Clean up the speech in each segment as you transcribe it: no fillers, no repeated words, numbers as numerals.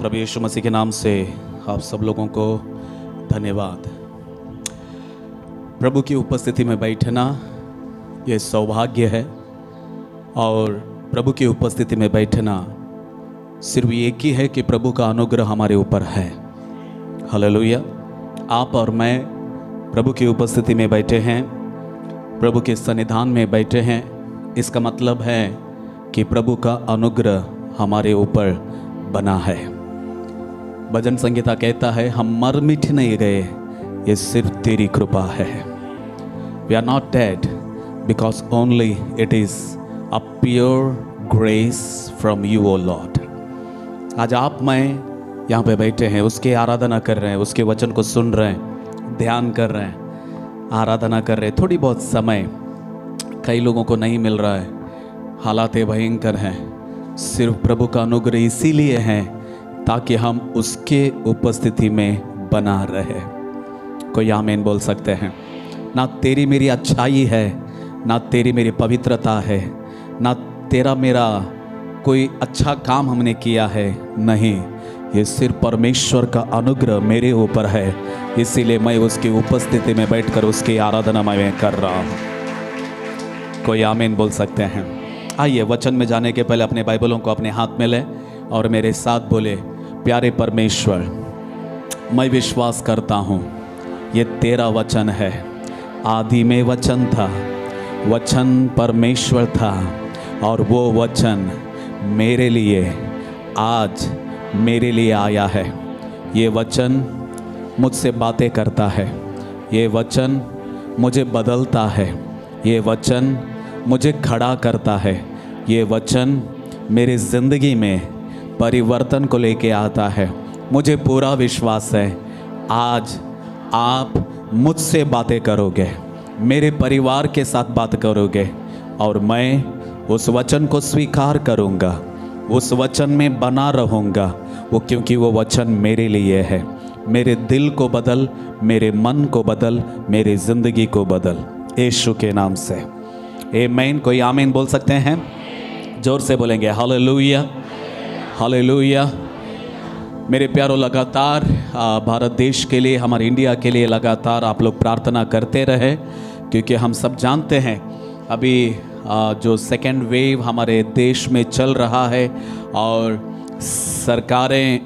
प्रभु यीशु मसीह के नाम से आप सब लोगों को धन्यवाद। प्रभु की उपस्थिति में बैठना ये सौभाग्य है और प्रभु की उपस्थिति में बैठना सिर्फ एक ही है कि प्रभु का अनुग्रह हमारे ऊपर है। हालेलुया। आप और मैं प्रभु की उपस्थिति में बैठे हैं, प्रभु के सन्निधान में बैठे हैं। इसका मतलब है कि प्रभु का अनुग्रह हमारे ऊपर बना है। भजन संगीता कहता है, हम मर मिट नहीं गए, ये सिर्फ तेरी कृपा है। We are not dead because only it is a pure grace from you O Lord. आज आप मैं यहाँ पे बैठे हैं, उसकी आराधना कर रहे हैं, उसके वचन को सुन रहे हैं, ध्यान कर रहे हैं, आराधना कर रहे हैं। थोड़ी बहुत समय कई लोगों को नहीं मिल रहा है, हालात भयंकर हैं। सिर्फ प्रभु का अनुग्रह इसीलिए है ताकि हम उसके उपस्थिति में बना रहे। कोई आमीन बोल सकते हैं? ना तेरी मेरी अच्छाई है, ना तेरी मेरी पवित्रता है, ना तेरा मेरा कोई अच्छा काम हमने किया है, नहीं, ये सिर्फ परमेश्वर का अनुग्रह मेरे ऊपर है। इसीलिए मैं उसकी उपस्थिति में बैठकर उसकी आराधना मैं कर रहा हूँ। कोई आमीन बोल सकते हैं? आइए वचन में जाने के पहले अपने बाइबलों को अपने हाथ में लें और मेरे साथ बोले, प्यारे परमेश्वर, मैं विश्वास करता हूँ ये तेरा वचन है। आदि में वचन था, वचन परमेश्वर था और वो वचन मेरे लिए आज मेरे लिए आया है। ये वचन मुझसे बातें करता है, ये वचन मुझे बदलता है, ये वचन मुझे खड़ा करता है, ये वचन मेरी ज़िंदगी में परिवर्तन को लेके आता है। मुझे पूरा विश्वास है आज आप मुझसे बातें करोगे, मेरे परिवार के साथ बात करोगे और मैं उस वचन को स्वीकार करूँगा, उस वचन में बना रहूँगा। वो क्योंकि वो वचन मेरे लिए है। मेरे दिल को बदल, मेरे मन को बदल, मेरी ज़िंदगी को बदल, यीशु के नाम से आमीन। कोई आमीन बोल सकते हैं? जोर से बोलेंगे हालेलुया, हालेलुया। मेरे प्यारों, लगातार भारत देश के लिए, हमारे इंडिया के लिए लगातार आप लोग प्रार्थना करते रहे, क्योंकि हम सब जानते हैं अभी जो सेकेंड वेव हमारे देश में चल रहा है और सरकारें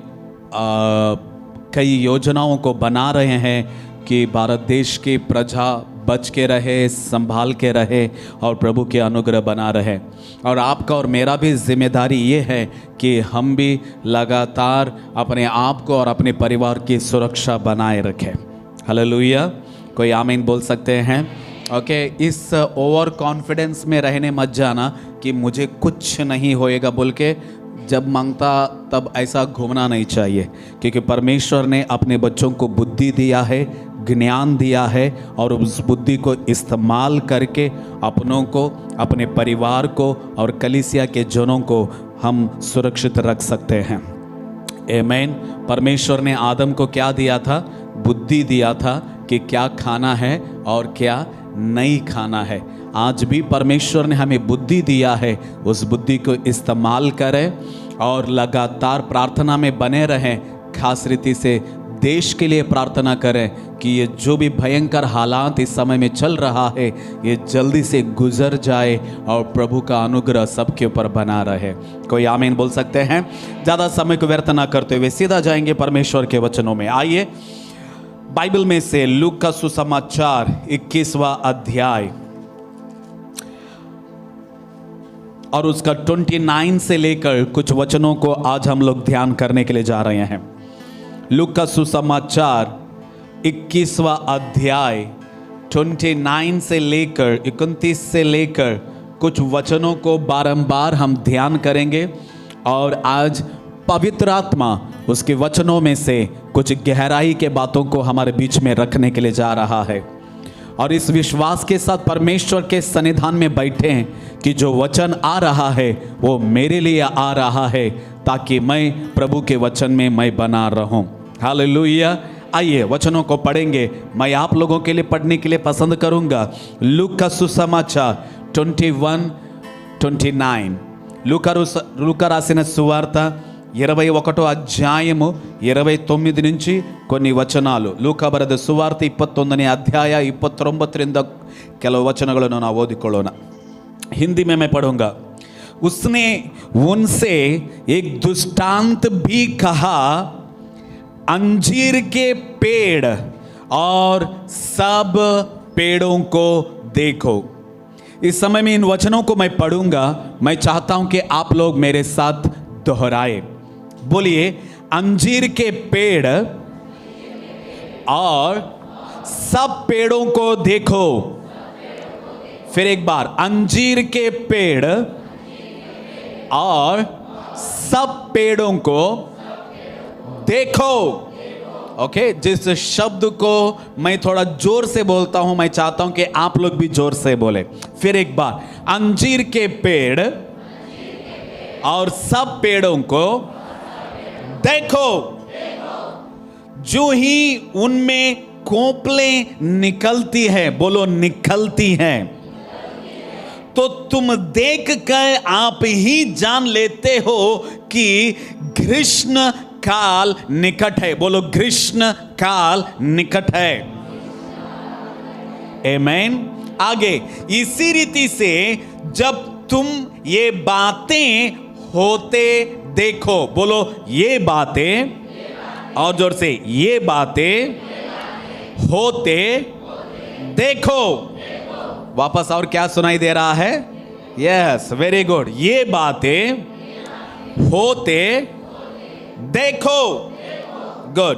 कई योजनाओं को बना रहे हैं कि भारत देश की प्रजा बच के रहे, संभाल के रहे और प्रभु के अनुग्रह बना रहे। और आपका और मेरा भी जिम्मेदारी ये है कि हम भी लगातार अपने आप को और अपने परिवार की सुरक्षा बनाए रखें। हालेलुया। कोई आमीन बोल सकते हैं? ओके। इस ओवर कॉन्फिडेंस में रहने मत जाना कि मुझे कुछ नहीं होएगा बोल के जब मांगता तब ऐसा घूमना नहीं चाहिए, क्योंकि परमेश्वर ने अपने बच्चों को बुद्धि दिया है, ज्ञान दिया है और उस बुद्धि को इस्तेमाल करके अपनों को, अपने परिवार को और कलीसिया के जनों को हम सुरक्षित रख सकते हैं। आमीन। परमेश्वर ने आदम को क्या दिया था? बुद्धि दिया था कि क्या खाना है और क्या नहीं खाना है। आज भी परमेश्वर ने हमें बुद्धि दिया है, उस बुद्धि को इस्तेमाल करें और लगातार प्रार्थना में बने रहें। खास रीति से देश के लिए प्रार्थना करें कि ये जो भी भयंकर हालात इस समय में चल रहा है ये जल्दी से गुजर जाए और प्रभु का अनुग्रह सबके ऊपर बना रहे। कोई आमीन बोल सकते हैं? ज़्यादा समय को व्यर्थ ना करते हुए सीधा जाएंगे परमेश्वर के वचनों में। आइए बाइबल में से लूका का सुसमाचार 21वां अध्याय और उसका 29 से लेकर कुछ वचनों को आज हम लोग ध्यान करने के लिए जा रहे हैं। लूका का सुसमाचार 21वां अध्याय 29 से लेकर 29 से लेकर कुछ वचनों को बारंबार हम ध्यान करेंगे और आज पवित्र आत्मा उसके वचनों में से कुछ गहराई के बातों को हमारे बीच में रखने के लिए जा रहा है। और इस विश्वास के साथ परमेश्वर के सन्निधान में बैठे हैं कि जो वचन आ रहा है वो मेरे लिए आ रहा है ताकि मैं प्रभु के वचन में मैं बना रहूं। हालेलुया। आइए वचनों को पढ़ेंगे। मैं आप लोगों के लिए पढ़ने के लिए पसंद करूंगा। लूका का सुसमाचार 21-29 लूका राసిన సువార్త 21వ అధ్యాయము 29 నుంచి కొన్ని వచనాలు. ಲೂಕಾ ಬರೆದ ಸುವಾರ್ತೆ 21ನೇ ಅಧ್ಯಾಯ 29ರಿಂದ ಕೆಲವು ವಚನಗಳನ್ನು ನಾವು ಓದಿಕೊಳ್ಳೋಣ. हिंदी में मैं पढ़ूंगा. उसने उनसे एक दृष्टांत भी कहा, अंजीर के पेड़ और सब पेड़ों को देखो. इस समय में इन वचनों को मैं पढ़ूंगा. मैं चाहता हूं कि आप लोग मेरे साथ दोहराए. बोलिए, अंजीर के पेड़ और सब पेड़ों को देखो. फिर एक बार, अंजीर के पेड़ और सब पेड़ों को देखो. ओके, जिस शब्द को मैं थोड़ा जोर से बोलता हूं, मैं चाहता हूं कि आप लोग भी जोर से बोले. फिर एक बार, अंजीर के पेड़ और सब पेड़ों को देखो. जो ही उनमें कोपलें निकलती है, बोलो निकलती हैं, तो तुम देखकर आप ही जान लेते हो कि ग्रीष्म काल निकट है. बोलो ग्रीष्म काल निकट है. आमीन. आगे, इसी रीति से जब तुम ये बातें होते देखो. बोलो ये बातें, और जोर से, ये बातें होते देखो. वापस और क्या सुनाई दे रहा है? Yes, very good. ये बातें होते देखो. गुड.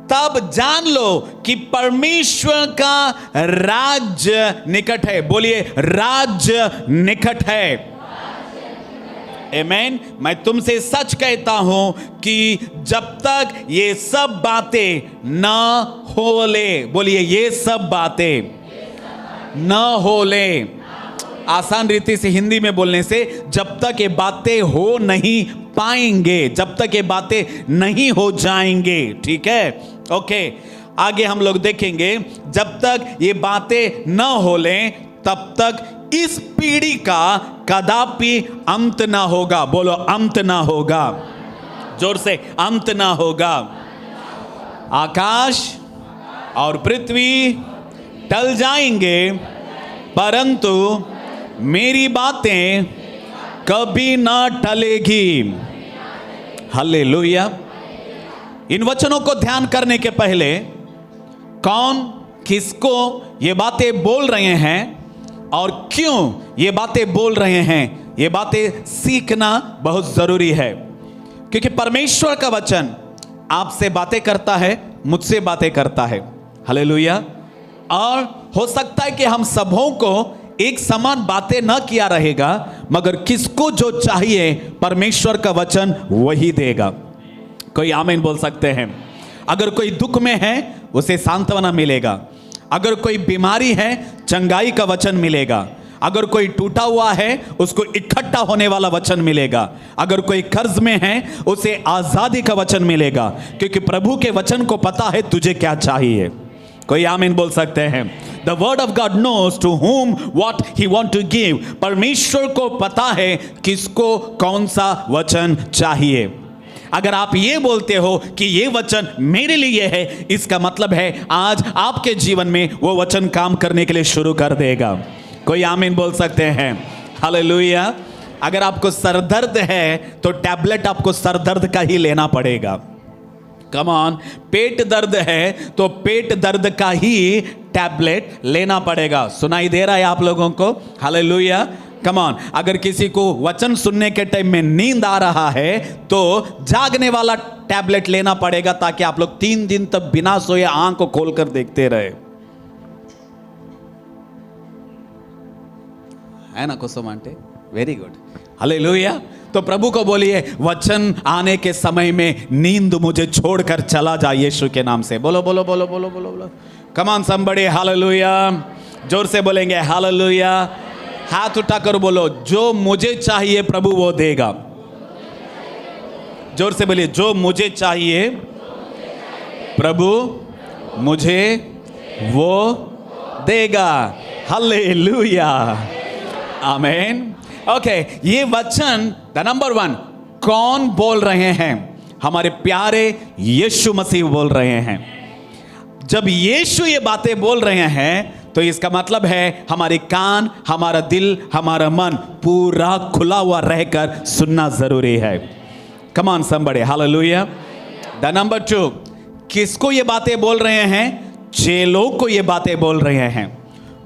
तब जान लो कि परमेश्वर का राज्य निकट है. बोलिए, राज्य निकट है. आमीन. मैं तुमसे सच कहता हूं कि जब तक ये सब बातें न हो ले, बोलिए ये सब बातें न हो ले. आसान रीति से हिंदी में बोलने से, जब तक ये बातें हो नहीं पाएंगे, जब तक ये बातें नहीं हो जाएंगे. ठीक है, ओके. आगे हम लोग देखेंगे, जब तक ये बातें न हो ले तब तक इस पीढ़ी का कदापि अंत ना होगा. बोलो अंत ना होगा. जोर से, अंत ना होगा. आकाश और पृथ्वी टल जाएंगे, परंतु मेरी बातें कभी ना टलेगी. हालेलुया. इन वचनों को ध्यान करने के पहले, कौन किसको ये बातें बोल रहे हैं और क्यों ये बातें बोल रहे हैं, ये बातें सीखना बहुत जरूरी है. क्योंकि परमेश्वर का वचन आपसे बातें करता है, मुझसे बातें करता है. हालेलुया. और हो सकता है कि हम सबों को एक समान बातें न किया रहेगा, मगर किसको जो चाहिए परमेश्वर का वचन वही देगा. कोई आमीन बोल सकते हैं? अगर कोई दुख में है उसे सांत्वना मिलेगा. अगर कोई बीमारी है चंगाई का वचन मिलेगा. अगर कोई टूटा हुआ है उसको इकट्ठा होने वाला वचन मिलेगा. अगर कोई कर्ज में है उसे आजादी का वचन मिलेगा. क्योंकि प्रभु के वचन को पता है तुझे क्या चाहिए. कोई आमीन बोल सकते हैं? The word of God knows to whom what he want to give. परमेश्वर को पता है किसको कौन सा वचन चाहिए. अगर आप ये बोलते हो कि ये वचन मेरे लिए है, इसका मतलब है आज आपके जीवन में वो वचन काम करने के लिए शुरू कर देगा. कोई आमीन बोल सकते हैं? हालेलुया. अगर आपको सरदर्द है तो टैबलेट आपको सरदर्द का ही लेना पड़ेगा. Come on. पेट दर्द है तो पेट दर्द का ही टैबलेट लेना पड़ेगा. सुनाई दे रहा है आप लोगों को? हालेलुया. Come on. अगर किसी को वचन सुनने के टाइम में नींद आ रहा है तो जागने वाला टैबलेट लेना पड़ेगा, ताकि आप लोग 3 दिन तक बिना सोए आंख को खोलकर देखते रहे. है ना कुसुम आंटी? Very good. हालेलुया. तो प्रभु को बोलिए, वचन आने के समय में नींद मुझे छोड़कर चला जा यीशु के नाम से. बोलो बोलो बोलो बोलो बोलो बोलो. Come on somebody. हालेलुया. जोर से बोलेंगे हालेलुया. हाथ उठाकर बोलो, जो मुझे चाहिए प्रभु वो देगा. जोर से बोलिए, जो मुझे चाहिए प्रभु मुझे वो देगा. हालेलुया. आमीन. ओके. ये वचन द नंबर 1 कौन बोल रहे हैं? हमारे प्यारे यीशु मसीह बोल रहे हैं। जब यीशु ये बातें बोल रहे हैं तो इसका मतलब है हमारे कान, हमारा दिल, हमारा मन पूरा खुला हुआ रहकर सुनना जरूरी है। Come on somebody, hallelujah. The number 2, किसको ये बातें बोल रहे हैं? चेलों को ये बातें बोल रहे हैं।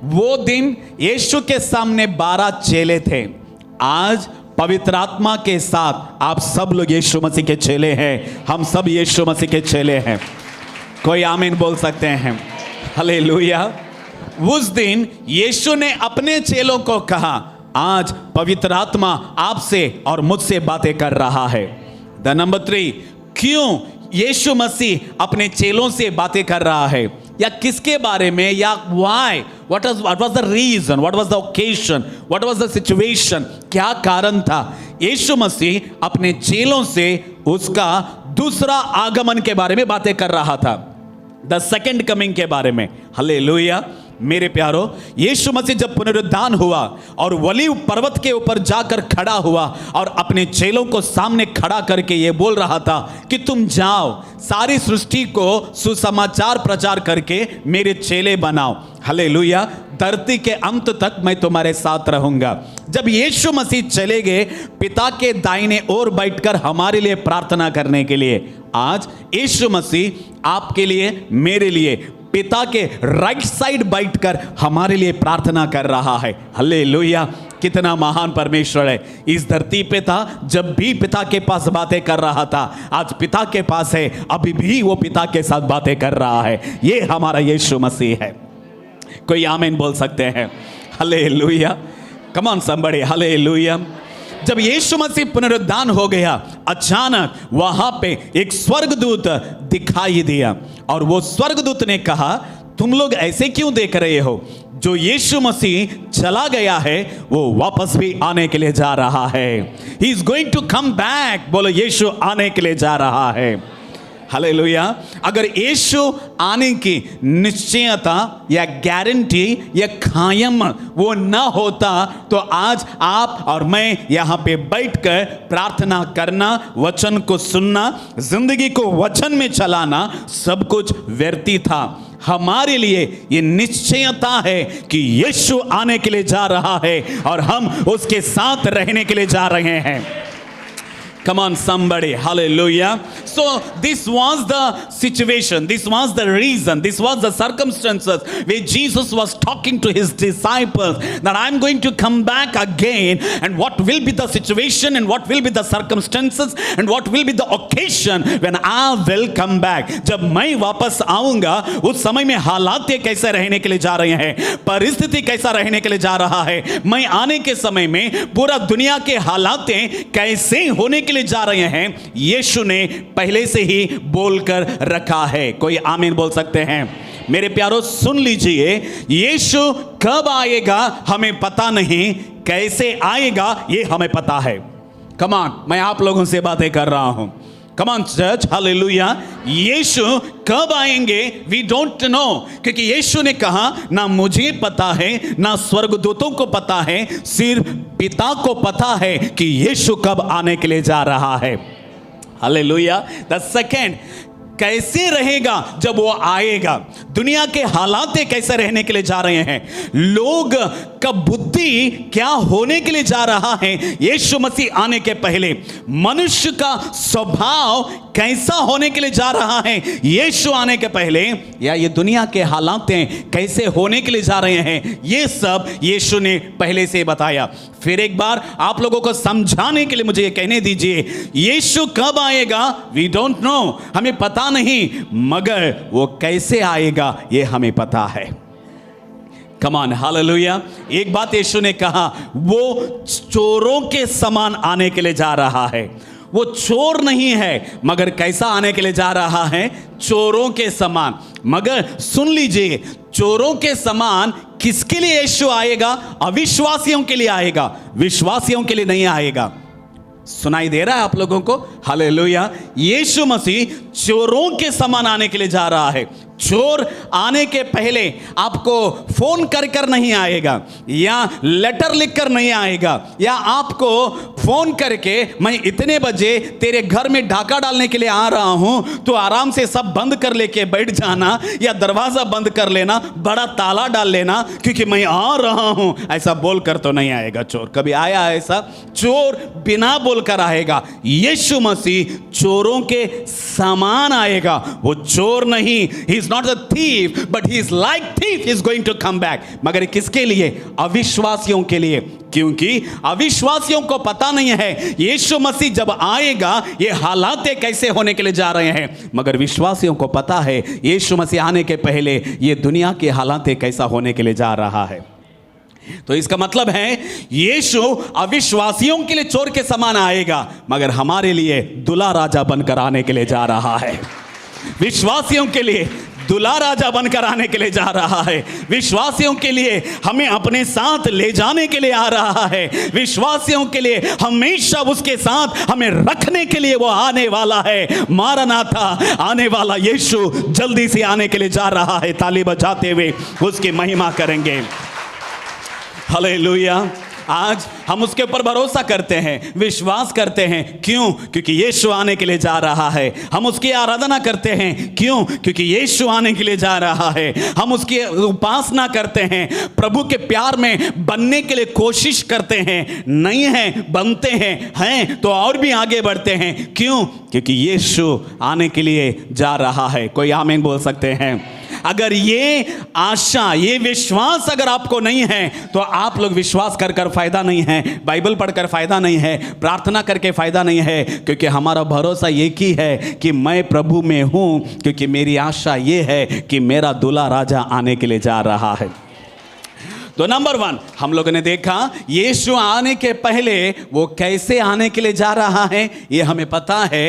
वो दिन यीशु के सामने 12 चेले थे। आज पवित्र आत्मा के साथ आप सब लोग यीशु मसीह के चेले हैं। हम सब यीशु मसीह के चेले हैं। कोई आमीन बोल सकते हैं? हालेलुया। उस दिन यीशु ने अपने चेलों को कहा, आज पवित्र आत्मा आपसे और मुझसे बातें कर रहा है। द नंबर 3, क्यों यीशु मसीह अपने चेलों से बातें कर रहा है, या किसके बारे में, या why, what was the reason, what was the occasion, what was the situation, क्या कारण था? यीशु मसीह अपने चेलों से उसका दूसरा आगमन के बारे में बातें कर रहा था, द सेकेंड कमिंग के बारे में। हालेलुया। मेरे प्यारो, यीशु मसीह जब पुनरुत्थान हुआ और ओलीव पर्वत के ऊपर जाकर खड़ा हुआ और अपने चेलों को सामने खड़ा करके ये बोल रहा था कि तुम जाओ, सारी सृष्टि को सुसमाचार प्रचार करके मेरे चेले बनाओ। हालेलुया। धरती के अंत तक मैं तुम्हारे साथ रहूंगा। जब यीशु मसीह चले गए पिता के दाहिने ओर बैठकर हमारे लिए प्रार्थना करने के लिए, आज यीशु मसीह आपके लिए, मेरे लिए पिता के राइट साइड बैठकर हमारे लिए प्रार्थना कर रहा है। हालेलुया। कितना महान परमेश्वर है। इस धरती पे था जब भी पिता के पास बातें कर रहा था, आज पिता के पास है, अभी भी वो पिता के साथ बातें कर रहा है। ये हमारा यीशु मसीह है। कोई आमीन बोल सकते हैं? Hallelujah. Come on somebody, hallelujah. जब यीशु मसीह पुनरुत्थान हो गया, अचानक वहां पे एक स्वर्गदूत दिखाई दिया और वो स्वर्गदूत ने कहा, तुम लोग ऐसे क्यों देख रहे हो? जो यीशु मसीह चला गया है वो वापस भी आने के लिए जा रहा है। He is going to come back. बोलो, यीशु आने के लिए जा रहा है। हालेलुया। अगर यीशु आने की निश्चयता या गारंटी या कायम वो ना होता तो आज आप और मैं यहाँ पे बैठकर प्रार्थना करना, वचन को सुनना, जिंदगी को वचन में चलाना सब कुछ व्यर्थ था। हमारे लिए ये निश्चयता है कि यीशु आने के लिए जा रहा है और हम उसके साथ रहने के लिए जा रहे हैं। Come on somebody, hallelujah. So this was the situation, this was the reason, this was the circumstances where Jesus was talking to his disciples that I'm going to come back again, and what will be the situation and what will be the circumstances and what will be the occasion when I will come back. जब मैं वापस आऊंगा उस समय में हालात कैसे रहने के लिए जा रहे हैं, परिस्थिति कैसा रहने के लिए जा रहा है, मैं आने के समय में पूरा दुनिया के हालात कैसे होने के लिए जा रहे हैं, यीशु ने पहले से ही बोलकर रखा है। कोई आमीन बोल सकते हैं? मेरे प्यारो सुन लीजिए, यीशु कब आएगा हमें पता नहीं, कैसे आएगा ये हमें पता है। कम ऑन, मैं आप लोगों से बातें कर रहा हूं। Come on church, hallelujah. Yeshu कब आएंगे वी डोंट नो, क्योंकि यीशु ने कहा ना मुझे पता है ना स्वर्गदूतों को पता है, सिर्फ पिता को पता है कि यीशु कब आने के लिए जा रहा है। हालेलुया। द सेकेंड, कैसे रहेगा जब वो आएगा, दुनिया के हालात कैसे रहने के लिए जा रहे हैं, लोग का बुद्धि क्या होने के लिए जा रहा है यीशु मसीह आने के पहले, मनुष्य का स्वभाव कैसा होने के लिए जा रहा है यीशु आने के पहले, या ये दुनिया के हालात कैसे होने के लिए जा रहे हैं, ये सब यीशु ने पहले से बताया। फिर एक बार आप लोगों को समझाने के लिए मुझे ये कहने दीजिए, यीशु कब आएगा वी डोंट नो, हमें पता नहीं, मगर वो कैसे आएगा ये हमें पता है। Come on, hallelujah. एक बात यीशु ने कहा, वो चोरों के समान आने के लिए जा रहा है। वो चोर नहीं है, मगर कैसा आने के लिए जा रहा है? चोरों के समान। मगर सुन लीजिए, चोरों के समान किसके लिए यीशु आएगा? अविश्वासियों के लिए आएगा, विश्वासियों के लिए नहीं आएगा। सुनाई दे रहा है आप लोगों को? हालेलुया। यीशु मसीह चोरों के समान आने के लिए जा रहा है। चोर आने के पहले आपको फोन कर नहीं आएगा, या लेटर लिखकर नहीं आएगा, या आपको फोन करके मैं इतने बजे तेरे घर में डाका डालने के लिए आ रहा हूं, तो आराम से सब बंद कर लेके बैठ जाना, या दरवाजा बंद कर लेना, बड़ा ताला डाल लेना क्योंकि मैं आ रहा हूं, ऐसा बोलकर तो नहीं आएगा चोर। कभी आया ऐसा? चोर बिना बोलकर आएगा। यीशु मसीह चोरों के समान आएगा। वो चोर नहीं, he is not a thief but he is like thief, is going to come back. मगर किसके लिए? अविश्वासियों के लिए, क्योंकि अविश्वासियों को पता नहीं है यीशु मसीह जब आएगा ये हालात कैसे होने के लिए जा रहे हैं, मगर विश्वासियों को पता है यीशु मसीह आने के पहले ये दुनिया के हालात कैसा होने के लिए जा रहा है। तो इसका मतलब है यीशु अविश्वासियों के लिए चोर के समान आएगा, मगर हमारे लिए दुल्हा राजा बनकर आने के लिए जा रहा है। विश्वासियों के लिए दुल्हा राजा बनकर आने के लिए जा रहा है। विश्वासियों के लिए हमें अपने साथ ले जाने के लिए आ रहा है। विश्वासियों के लिए हमेशा उसके साथ हमें रखने के लिए वो आने वाला है। मारनाथा, आने वाला यीशु जल्दी से आने के लिए जा रहा है। ताली बजाते हुए उसकी महिमा करेंगे। हालेलुया। आज हम उसके ऊपर भरोसा करते हैं, विश्वास करते हैं। क्यों? क्योंकि यीशु आने के लिए जा रहा है। हम उसकी आराधना करते हैं। क्यों? क्योंकि यीशु आने के लिए जा रहा है। हम उसकी उपासना करते हैं, प्रभु के प्यार में बनने के लिए कोशिश करते हैं। नहीं है, बनते हैं तो और भी आगे बढ़ते हैं। क्यों? क्योंकि यीशु आने के लिए जा रहा है। कोई आमीन बोल सकते हैं? अगर ये आशा, ये विश्वास अगर आपको नहीं है तो आप लोग विश्वास कर फायदा नहीं है, बाइबल पढ़कर फायदा नहीं है, प्रार्थना करके फायदा नहीं है, क्योंकि हमारा भरोसा एक ही है कि मैं प्रभु में हूं, क्योंकि मेरी आशा ये है कि मेरा दूल्हा राजा आने के लिए जा रहा है। तो नंबर 1 हम लोगों ने देखा यीशु आने के पहले वो कैसे आने के लिए जा रहा है, ये हमें पता है।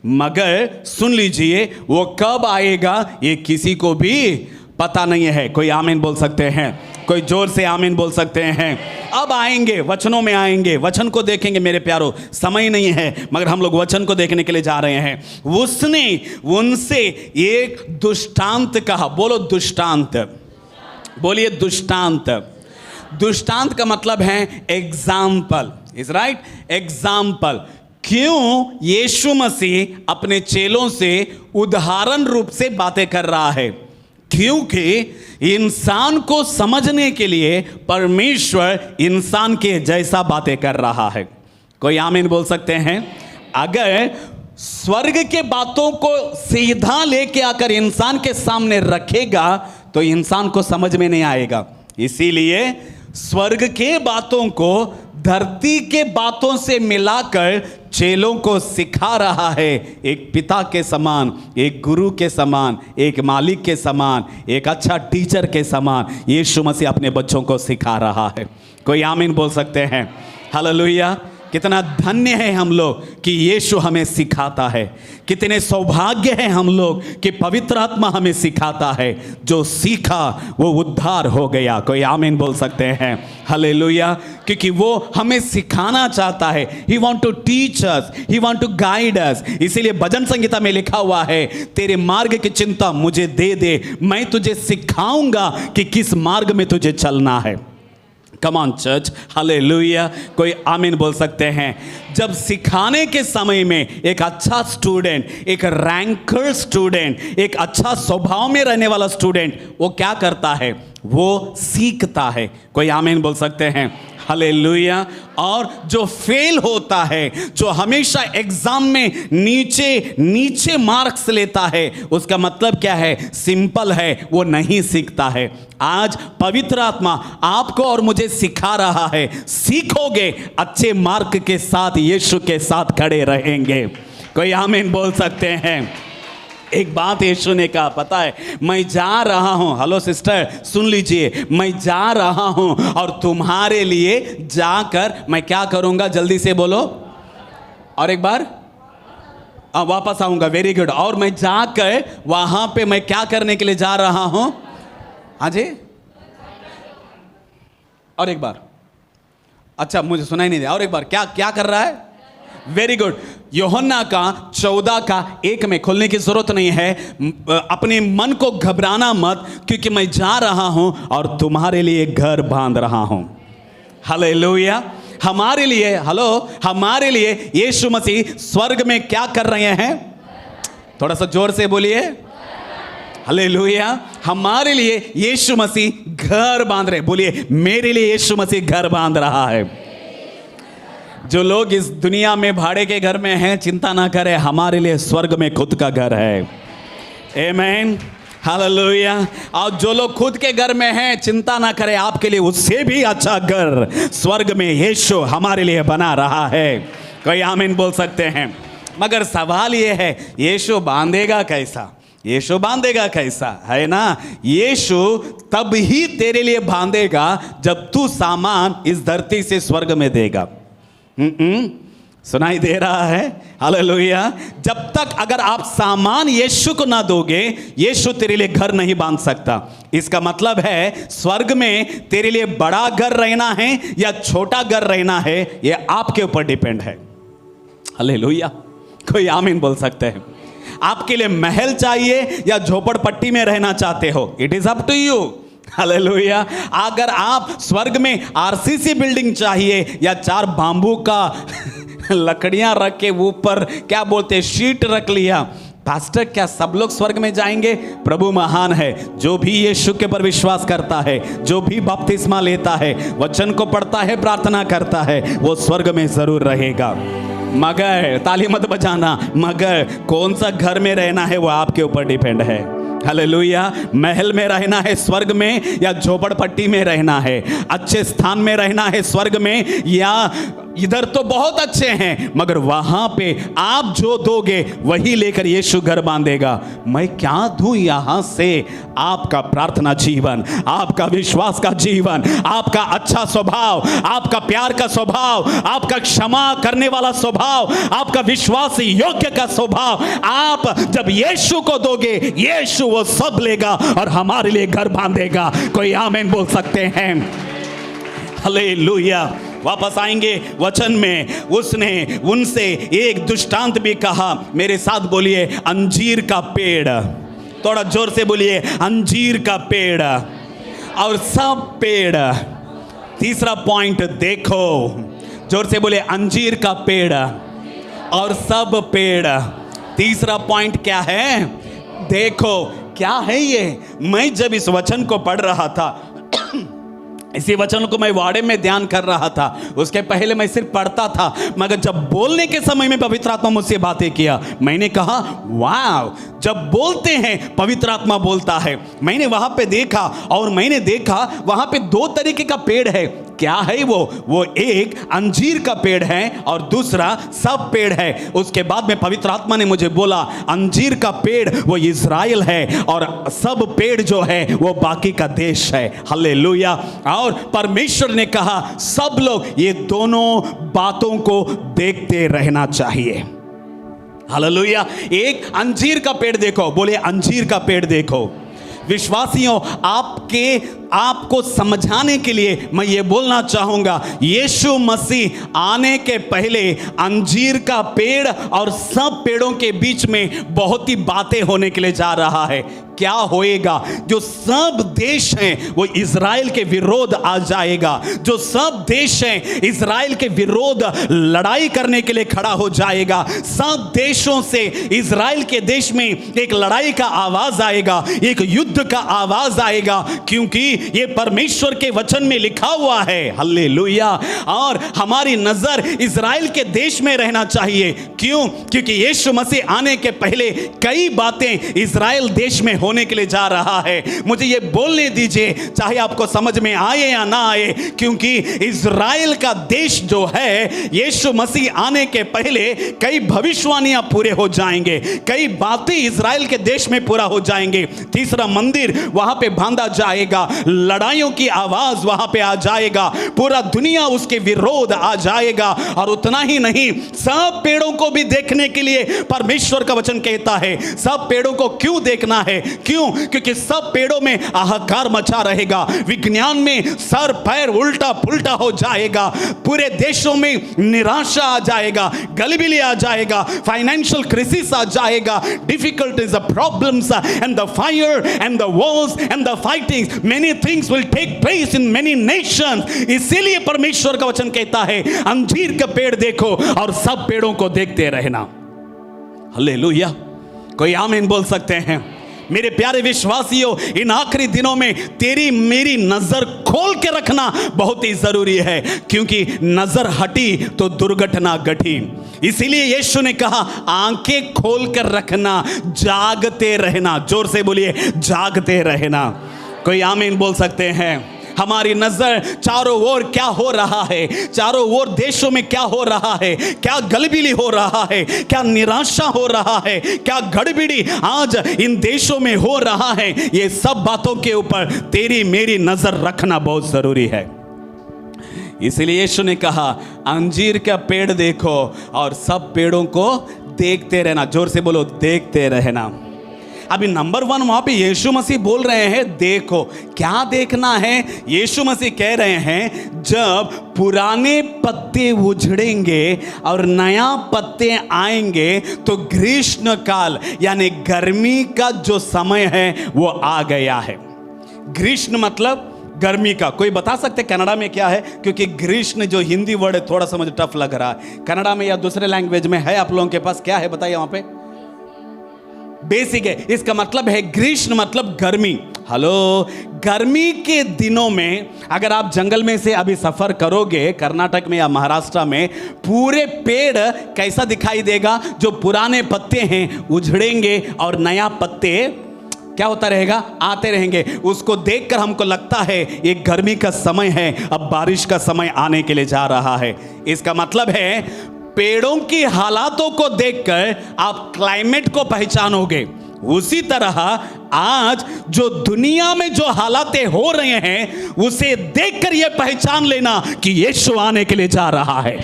मगर सुन लीजिए, वो कब आएगा ये किसी को भी पता नहीं है। कोई आमीन बोल सकते हैं? कोई जोर से आमीन बोल सकते हैं? अब आएंगे, वचनों में आएंगे, वचन को देखेंगे मेरे प्यारो। समय नहीं है मगर हम लोग वचन को देखने के लिए जा रहे हैं। उसने उनसे एक दुष्टांत कहा। बोलो दुष्टांत, बोलिए दुष्टांत। दुष्टांत का मतलब है एग्जाम्पल, इज राइट, एग्जाम्पल। क्यों यीशु मसीह अपने चेलों से उदाहरण रूप से बातें कर रहा है? क्योंकि इंसान को समझने के लिए परमेश्वर इंसान के जैसा बातें कर रहा है। कोई आमीन बोल सकते हैं? अगर स्वर्ग के बातों को सीधा लेके आकर इंसान के सामने रखेगा तो इंसान को समझ में नहीं आएगा। इसीलिए स्वर्ग के बातों को धरती के बातों से मिलाकर चेलों को सिखा रहा है। एक पिता के समान, एक गुरु के समान, एक मालिक के समान, एक अच्छा टीचर के समान यीशु मसीह अपने बच्चों को सिखा रहा है। कोई आमीन बोल सकते हैं? हालेलुया। कितना धन्य है हम लोग कि यीशु हमें सिखाता है। कितने सौभाग्य हैं हम लोग कि पवित्र आत्मा हमें सिखाता है। जो सीखा वो उद्धार हो गया। कोई आमीन बोल सकते हैं? हालेलुया। क्योंकि वो हमें सिखाना चाहता है। He want to teach us, he want to guide us. इसीलिए भजन संगीता में लिखा हुआ है, तेरे मार्ग की चिंता मुझे दे दे, मैं तुझे सिखाऊंगा कि किस मार्ग में तुझे चलना है। कम ऑन चर्च, हालेलुया। कोई आमीन बोल सकते हैं? जब सिखाने के समय में एक अच्छा स्टूडेंट, एक रैंकर स्टूडेंट, एक अच्छा स्वभाव में रहने वाला स्टूडेंट, वो क्या करता है? वो सीखता है। कोई आमीन बोल सकते हैं? हालेलुया। और जो फेल होता है, जो हमेशा एग्जाम में नीचे मार्क्स लेता है, उसका मतलब क्या है? सिंपल है, वो नहीं सीखता है। आज पवित्र आत्मा आपको और मुझे सिखा रहा है। सीखोगे, अच्छे मार्क के साथ यीशु के साथ खड़े रहेंगे। कोई आमीन बोल सकते हैं? एक बात यीशु ने कहा, पता है, मैं जा रहा हूं, हेलो सिस्टर सुन लीजिए, मैं जा रहा हूं और तुम्हारे लिए जाकर मैं क्या करूंगा? जल्दी से बोलो, और एक बार, वापस आऊंगा। Very good. और मैं जाकर वहां पे मैं क्या करने के लिए जा रहा हूं? हाँ जी, और एक बार। अच्छा, मुझे सुनाई नहीं दिया। और एक बार, क्या क्या कर रहा है? Very good. यूहन्ना का 14:1 में खोलने की जरूरत नहीं है। अपने मन को घबराना मत, क्योंकि मैं जा रहा हूं और तुम्हारे लिए घर बांध रहा हूं। हालेलुया। हमारे लिए, हमारे लिए यीशु मसीह स्वर्ग में क्या कर रहे हैं? थोड़ा सा जोर से बोलिए, हालेलुया। हमारे लिए यीशु मसीह घर बांध रहे। बोलिए, मेरे लिए यीशु मसीह घर बांध रहा है। जो लोग इस दुनिया में भाड़े के घर में हैं, चिंता ना करें, हमारे लिए स्वर्ग में खुद का घर है। आमीन, हालेलुया। और जो लोग खुद के घर में हैं, चिंता ना करें, आपके लिए उससे भी अच्छा घर स्वर्ग में यीशु हमारे लिए बना रहा है। कोई आमीन बोल सकते हैं? मगर सवाल ये है, यीशु बांधेगा कैसा? यीशु बांधेगा कैसा, है ना? यीशु तब ही तेरे लिए बांधेगा जब तू सामान इस धरती से स्वर्ग में देगा। सुनाई दे रहा है? हालेलुया। जब तक अगर आप सामान यीशु को ना दोगे, यीशु तेरे लिए घर नहीं बांध सकता। इसका मतलब है स्वर्ग में तेरे लिए बड़ा घर रहना है या छोटा घर रहना है, यह आपके ऊपर डिपेंड है। हालेलुया। कोई आमीन बोल सकते हैं? आपके लिए महल चाहिए या झोपड़पट्टी में रहना चाहते हो, it is up to you. Hallelujah. अगर आप स्वर्ग में आरसीसी बिल्डिंग चाहिए या 4 बांबू का लकड़ियां रख के ऊपर क्या बोलते शीट रख लिया, पास्टर क्या सब लोग स्वर्ग में जाएंगे? प्रभु महान है। जो भी यीशु के पर विश्वास करता है, जो भी बपतिस्मा लेता है, वचन को पढ़ता है, प्रार्थना करता है, वो स्वर्ग में जरूर रहेगा। मगर ताली मत बजाना, मगर कौन सा घर में रहना है वो आपके ऊपर डिपेंड है। हालेलुया। महल में रहना है स्वर्ग में या झोपड़पट्टी में रहना है? अच्छे स्थान में रहना है स्वर्ग में, या इधर तो बहुत अच्छे हैं मगर वहां पे आप जो दोगे वही लेकर यीशु घर बांधेगा। मैं क्या दूं यहां से? आपका प्रार्थना जीवन, आपका विश्वास का जीवन, आपका अच्छा स्वभाव, आपका प्यार का स्वभाव, आपका क्षमा करने वाला स्वभाव, आपका विश्वास योग्य का स्वभाव, आप जब यीशु को दोगे, यीशु वो सब लेगा और हमारे लिए घर बांधेगा। कोई आमीन बोल सकते हैं? हालेलुया। वापस आएंगे वचन में। उसने उनसे एक दृष्टांत भी कहा। मेरे साथ बोलिए, अंजीर का पेड़। थोड़ा जोर से बोलिए, अंजीर का पेड़ और सब पेड़। तीसरा पॉइंट देखो, जोर से बोलिए, अंजीर का पेड़ और सब पेड़। तीसरा पॉइंट क्या है? देखो क्या है ये? मैं जब इस वचन को पढ़ रहा था, इसी वचन को मैं वाड़े में ध्यान कर रहा था, उसके पहले मैं सिर्फ पढ़ता था, मगर जब बोलने के समय में पवित्र आत्मा मुझसे बातें किया, मैंने कहा वाह, जब बोलते हैं पवित्र आत्मा बोलता है। मैंने वहां पे देखा और मैंने देखा वहां पे 2 तरीके का पेड़ है। क्या है वो एक अंजीर का पेड़ है और दूसरा सब पेड़ है। उसके बाद में पवित्र आत्मा ने मुझे बोला, अंजीर का पेड़ वो इज़राइल है और सब पेड़ जो है वो बाकी का देश है। हालेलुया। और परमेश्वर ने कहा सब लोग ये दोनों बातों को देखते रहना चाहिए। हालेलुया। एक अंजीर का पेड़ देखो, बोले अंजीर का पेड़ देखो। विश्वासियों, आपको समझाने के लिए मैं ये बोलना चाहूंगा, यीशु मसीह आने के पहले अंजीर का पेड़ और सब पेड़ों के बीच में बहुत ही बातें होने के लिए जा रहा है। क्या होएगा? जो सब देश हैं वो इज़राइल के विरोध आ जाएगा। जो सब देश हैं इज़राइल के विरोध लड़ाई करने के लिए खड़ा हो जाएगा। सब देशों से इज़राइल के देश में एक लड़ाई का आवाज आएगा, एक युद्ध का आवाज आएगा, क्योंकि ये परमेश्वर के वचन में लिखा हुआ है। हालेलुया। और हमारी नजर इज़राइल के देश में रहना चाहिए। क्यों? क्योंकि यीशु मसीह आने के पहले कई बातें इज़राइल देश में होने के लिए जा रहा है। मुझे ये बोलने दीजिए, चाहे आपको समझ में आए या ना आए, क्योंकि इज़राइल का देश जो है, यीशु मसीह आने के पहले कई भविष्यवाणियां पूरे हो जाएंगे, कई बातें इज़राइल के देश में पूरा हो जाएंगे। तीसरा मंदिर वहां पे बांधा जाएगा, लड़ाइयों की आवाज वहां पे आ जाएगा, पूरा दुनिया उसके विरोध आ जाएगा। और उतना ही नहीं, सब पेड़ों को भी देखने के लिए परमेश्वर का वचन कहता है। सब पेड़ों को क्यों देखना है? क्यों? क्योंकि सब पेड़ों में हाहाकार मचा रहेगा, विज्ञान में सर पैर उल्टा पुल्टा हो जाएगा, पूरे देशों में निराशा आ जाएगा, गलिबिली आ जाएगा, फाइनेंशियल क्राइसिस आ जाएगा, difficulties, problems and the fire and the wars and the fighting, many things will take place in many nations. इसीलिए परमेश्वर का वचन कहता है अंजीर का पेड़ देखो और सब पेड़ों को देखते रहना। हालेलुया। कोई आमीन बोल सकते हैं? मेरे प्यारे विश्वासियों, इन आखिरी दिनों में तेरी मेरी नजर खोल के रखना बहुत ही जरूरी है, क्योंकि नजर हटी तो दुर्घटना घटी। इसीलिए यीशु ने कहा आंखें खोल कर रखना, जागते रहना। जोर से बोलिए, जागते रहना। कोई आमीन बोल सकते हैं? हमारी नजर चारों ओर क्या हो रहा है, चारों ओर देशों में क्या हो रहा है, क्या गलबिली हो रहा है, क्या निराशा हो रहा है, क्या गड़बड़ी आज इन देशों में हो रहा है, ये सब बातों के ऊपर तेरी मेरी नजर रखना बहुत जरूरी है। इसलिए यीशु ने कहा अंजीर का पेड़ देखो और सब पेड़ों को देखते रहना। जोर से बोलो, देखते रहना। अभी नंबर 1 वहां पे यीशु मसीह बोल रहे हैं देखो। क्या देखना है? यीशु मसीह कह रहे हैं जब पुराने पत्ते उजड़ेंगे और नया पत्ते आएंगे तो ग्रीष्म काल यानी गर्मी का जो समय है वो आ गया है। ग्रीष्म मतलब गर्मी का। कोई बता सकते कनाडा में क्या है? क्योंकि ग्रीष्म जो हिंदी वर्ड है थोड़ा सा मुझे टफ लग रहा है। कनाडा में या दूसरे लैंग्वेज में है आप लोगों के पास? क्या है बताइए वहां पे? बेसिक है। इसका मतलब है ग्रीष्म मतलब गर्मी। हेलो, गर्मी के दिनों में अगर आप जंगल में से अभी सफर करोगे कर्नाटक में या महाराष्ट्र में, पूरे पेड़ कैसा दिखाई देगा? जो पुराने पत्ते हैं उजड़ेंगे और नया पत्ते क्या होता रहेगा? आते रहेंगे। उसको देखकर हमको लगता है ये गर्मी का समय है, अब बारिश का समय आने के लिए जा रहा है। इसका मतलब है पेड़ों की हालातों को देखकर आप क्लाइमेट को पहचानोगे। उसी तरह आज जो दुनिया में जो हालातें हो रहे हैं उसे देखकर यह पहचान लेना कि यीशु आने के लिए जा रहा है।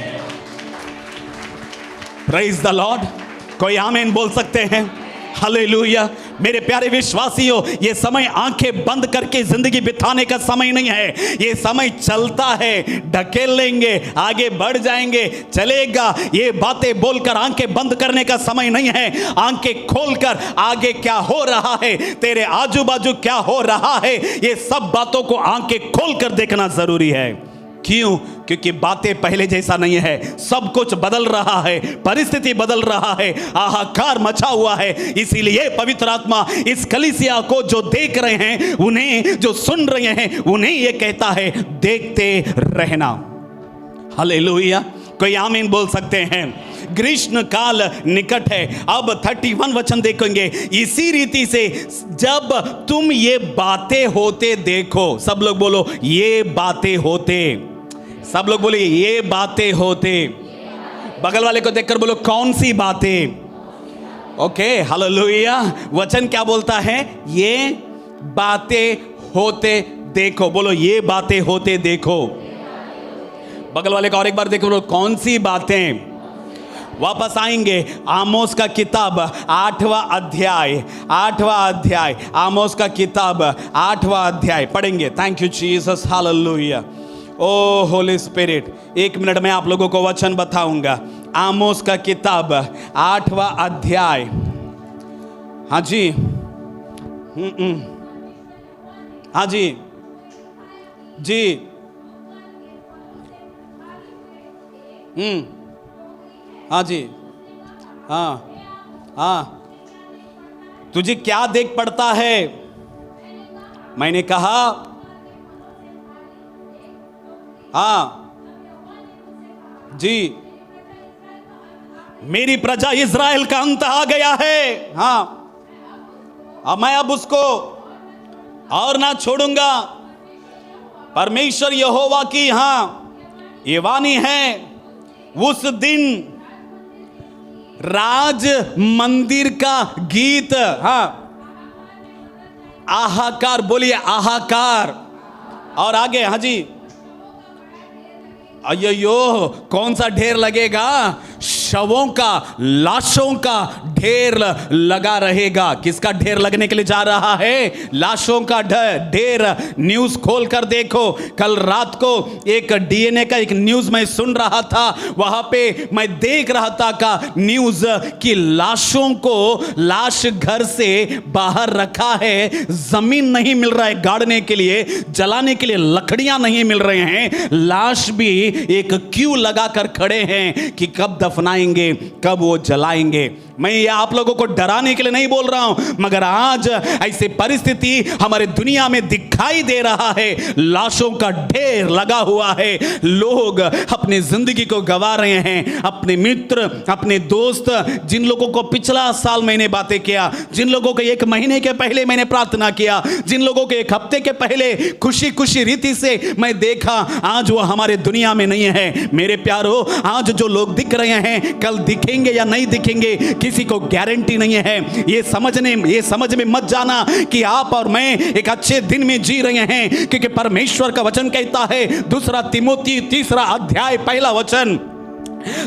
Praise the Lord. कोई आमीन बोल सकते हैं? हालेलुया। मेरे प्यारे विश्वासियों, ये समय आंखें बंद करके जिंदगी बिताने का समय नहीं है। ये समय चलता है, ढकेल लेंगे, आगे बढ़ जाएंगे, चलेगा। ये बातें बोलकर आंखें बंद करने का समय नहीं है। आंखें खोलकर आगे क्या हो रहा है, तेरे आजू बाजू क्या हो रहा है, ये सब बातों को आंखें खोलकर देखना जरूरी है। क्यों? क्योंकि बातें पहले जैसा नहीं है, सब कुछ बदल रहा है, परिस्थिति बदल रहा है, हाहाकार मचा हुआ है। इसीलिए पवित्र आत्मा इस कलीसिया को जो देख रहे हैं, उन्हें जो सुन रहे हैं, उन्हें यह कहता है देखते रहना। हालेलुया। कोई आमीन बोल सकते हैं? ग्रीष्म काल निकट है। अब 31 वचन देखेंगे। इसी रीति से जब तुम ये बातें होते देखो, सब लोग बोलो ये बातें होते, सब लोग बोले ये बातें होते। बगल वाले को देखकर बोलो कौन सी बातें? Okay, hallelujah. वचन क्या बोलता है? ये बातें होते देखो। बोलो ये बातें होते देखो। बगल वाले को और एक बार देखो, बोलो कौन सी बातें? वापस आएंगे आमोस का किताब 8वां अध्याय, 8वां अध्याय, आमोस का किताब 8वां अध्याय पढ़ेंगे। Thank you Jesus, hallelujah. O holy spirit, 1 minute में आप लोगों को वचन बताऊंगा। आमोस का किताब 8वां अध्याय। हाँ जी, हाँ जी, जी, हाँ जी, हाँ, तुझे क्या देख पड़ता है? मैंने कहा हाँ जी, मेरी प्रजा इज़राइल का अंत आ गया है। हाँ, अब मैं अब उसको और ना छोड़ूंगा। परमेश्वर यहोवा की ये वाणी है, उस दिन राज मंदिर का गीत आहाकार, बोलिए आहाकार। और आगे, हाँ जी, अयो कौन सा ढेर लगेगा? शवों का, लाशों का ढेर लगा रहेगा। किसका ढेर लगने के लिए जा रहा है? लाशों का ढेर। न्यूज खोल कर देखो, कल रात को एक डीएनए का एक न्यूज मैं सुन रहा था, वहां पे मैं देख रहा था का न्यूज कि लाशों को, लाश घर से बाहर रखा है, जमीन नहीं मिल रहा है गाड़ने के लिए, जलाने के लिए लकड़ियां नहीं मिल रहे हैं, लाश भी एक क्यू लगाकर खड़े हैं कि कब दफनाएंगे, कब वो जलाएंगे। मैं ये आप लोगों को डराने के लिए नहीं बोल रहा हूं, मगर आज ऐसी परिस्थिति हमारे दुनिया में दिखाई दे रहा है। लाशों का ढेर लगा हुआ है, लोग अपनी जिंदगी को गंवा रहे हैं। अपने मित्र, अपने दोस्त, जिन लोगों को पिछला साल मैंने बातें किया, जिन लोगों को 1 महीने के पहले मैंने प्रार्थना किया, जिन लोगों को 1 हफ्ते के पहले खुशी खुशी रीति से मैं देखा, आज वो हमारे दुनिया में नहीं है। मेरे प्यारो, आज जो लोग दिख रहे हैं, कल दिखेंगे या नहीं दिखेंगे किसी को गारंटी नहीं है। ये समझ में मत जाना कि आप और मैं एक अच्छे दिन में जी रहे हैं, क्योंकि परमेश्वर का वचन कहता है, 2 तिमोथी 3 अध्याय 1 वचन,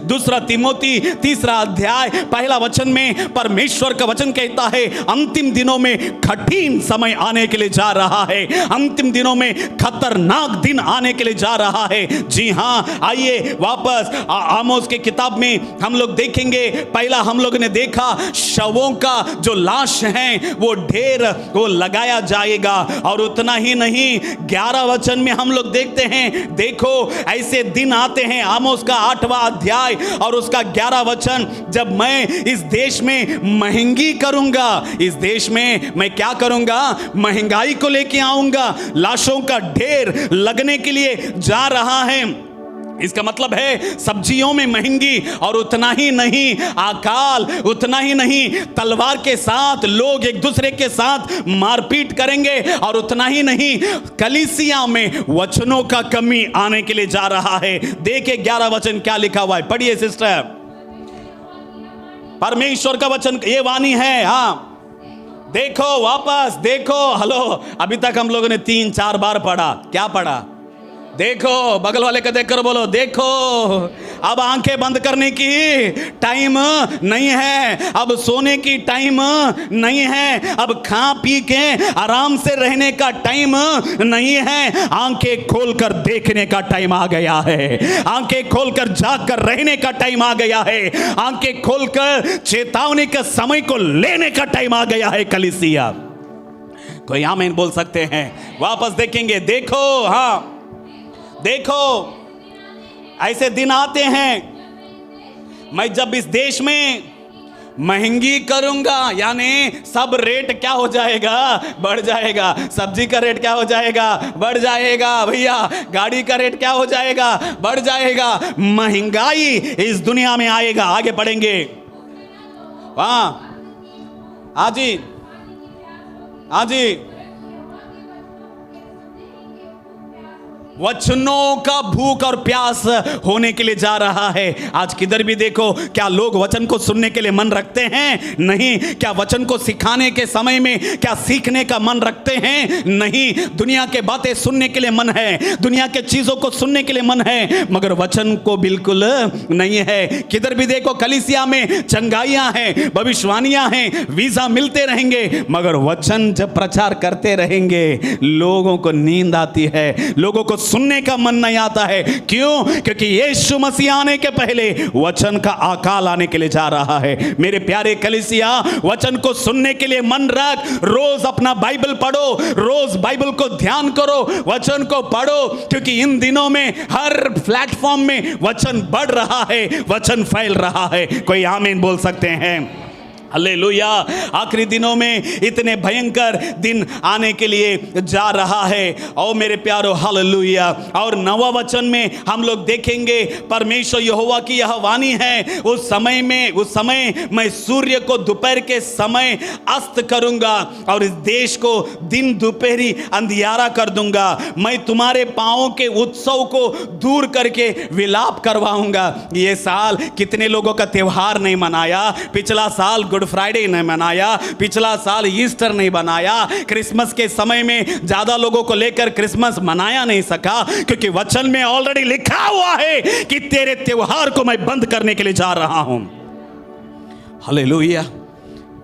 2 तिमोथी 3 अध्याय 1 वचन में परमेश्वर का वचन कहता है, अंतिम दिनों में कठिन समय आने के लिए जा रहा है, अंतिम दिनों में खतरनाक दिन आने के लिए जा रहा है। जी हाँ, आइए वापस आमोस के किताब में हम लोग देखेंगे। पहला हम लोग ने देखा शवों का जो लाश हैं वो ढेर वो लगाया जाएगा, और उतना ही नहीं 11 वचन में हम लोग देखते हैं, देखो ऐसे दिन आते हैं, आमोस का 8वां अध्याय और उसका 11 वचन, जब मैं इस देश में महंगी करूंगा, इस देश में मैं क्या करूंगा? महंगाई को लेके आऊंगा। लाशों का ढेर लगने के लिए जा रहा है। इसका मतलब है सब्जियों में महंगी, और उतना ही नहीं अकाल, उतना ही नहीं तलवार के साथ लोग एक दूसरे के साथ मारपीट करेंगे, और उतना ही नहीं कलीसिया में वचनों का कमी आने के लिए जा रहा है। देखिए 11 वचन क्या लिखा हुआ है, पढ़िए सिस्टर। परमेश्वर का वचन ये वाणी है। हाँ देखो, वापस देखो, हेलो, अभी तक हम लोगों ने 3-4 बार पढ़ा। क्या पढ़ा? देखो, बगल वाले को देखकर बोलो देखो। अब आंखें बंद करने की टाइम नहीं है, अब सोने की टाइम नहीं है, अब खा पी के आराम से रहने का टाइम नहीं है, आंखें खोलकर देखने का टाइम आ गया है, आंखें खोलकर जागकर रहने का टाइम आ गया है, आंखें खोलकर चेतावनी के समय को लेने का टाइम आ गया है। कलीसिया, कोई आमीन बोल सकते हैं? वापस देखेंगे, देखो, हाँ देखो ऐसे दिन आते हैं, मैं जब इस देश में महंगी करूंगा, यानी सब रेट क्या हो जाएगा? बढ़ जाएगा। सब्जी का रेट क्या हो जाएगा? बढ़ जाएगा। भैया गाड़ी का रेट क्या हो जाएगा? बढ़ जाएगा। महंगाई इस दुनिया में आएगा। आगे बढ़ेंगे। हाँ जी, हाँ जी, वचनों का भूख और प्यास होने के लिए जा रहा है। आज किधर भी देखो, क्या लोग वचन को सुनने के लिए मन रखते हैं? नहीं। क्या वचन को सिखाने के समय में क्या सीखने का मन रखते हैं? नहीं। दुनिया के बातें सुनने के लिए मन है, दुनिया के चीजों को सुनने के लिए मन है, मगर वचन को बिल्कुल नहीं है। किधर भी देखो कलीसिया में चंगाइयां हैं, भविष्यवाणियां हैं, वीजा मिलते रहेंगे, मगर वचन जब प्रचार करते रहेंगे लोगों को नींद आती है, लोगों को सुनने का मन नहीं आता है। क्यों? क्योंकि यीशु मसीह आने के पहले वचन का अकाल आने के लिए जा रहा है। मेरे प्यारे कलीसिया, वचन को सुनने के लिए मन रख, रोज अपना बाइबल पढ़ो, रोज बाइबल को ध्यान करो, वचन को पढ़ो, क्योंकि इन दिनों में हर प्लेटफॉर्म में वचन बढ़ रहा है, वचन फैल रहा है। कोई आमीन बोल सकते हैं? हालेलुया। आखिरी दिनों में इतने भयंकर दिन आने के लिए जा रहा है। और मेरे प्यारो हालेलुया। और 9वां वचन में हम लोग देखेंगे परमेश्वर यहोवा की यह वाणी है, उस समय मैं सूर्य को दोपहर के समय अस्त करूंगा और इस देश को दिन दोपहरी अंधियारा कर दूंगा। मैं तुम्हारे पांवों के उत्सव को दूर करके विलाप करवाऊंगा। ये साल कितने लोगों का त्योहार नहीं मनाया? पिछला साल गुड गुड फ्राइडे नहीं मनाया, पिछला साल ईस्टर नहीं बनाया, क्रिसमस के समय में ज्यादा लोगों को लेकर क्रिसमस मनाया नहीं सका, क्योंकि वचन में ऑलरेडी लिखा हुआ है कि तेरे त्योहार को मैं बंद करने के लिए जा रहा हूं। हालेलुया।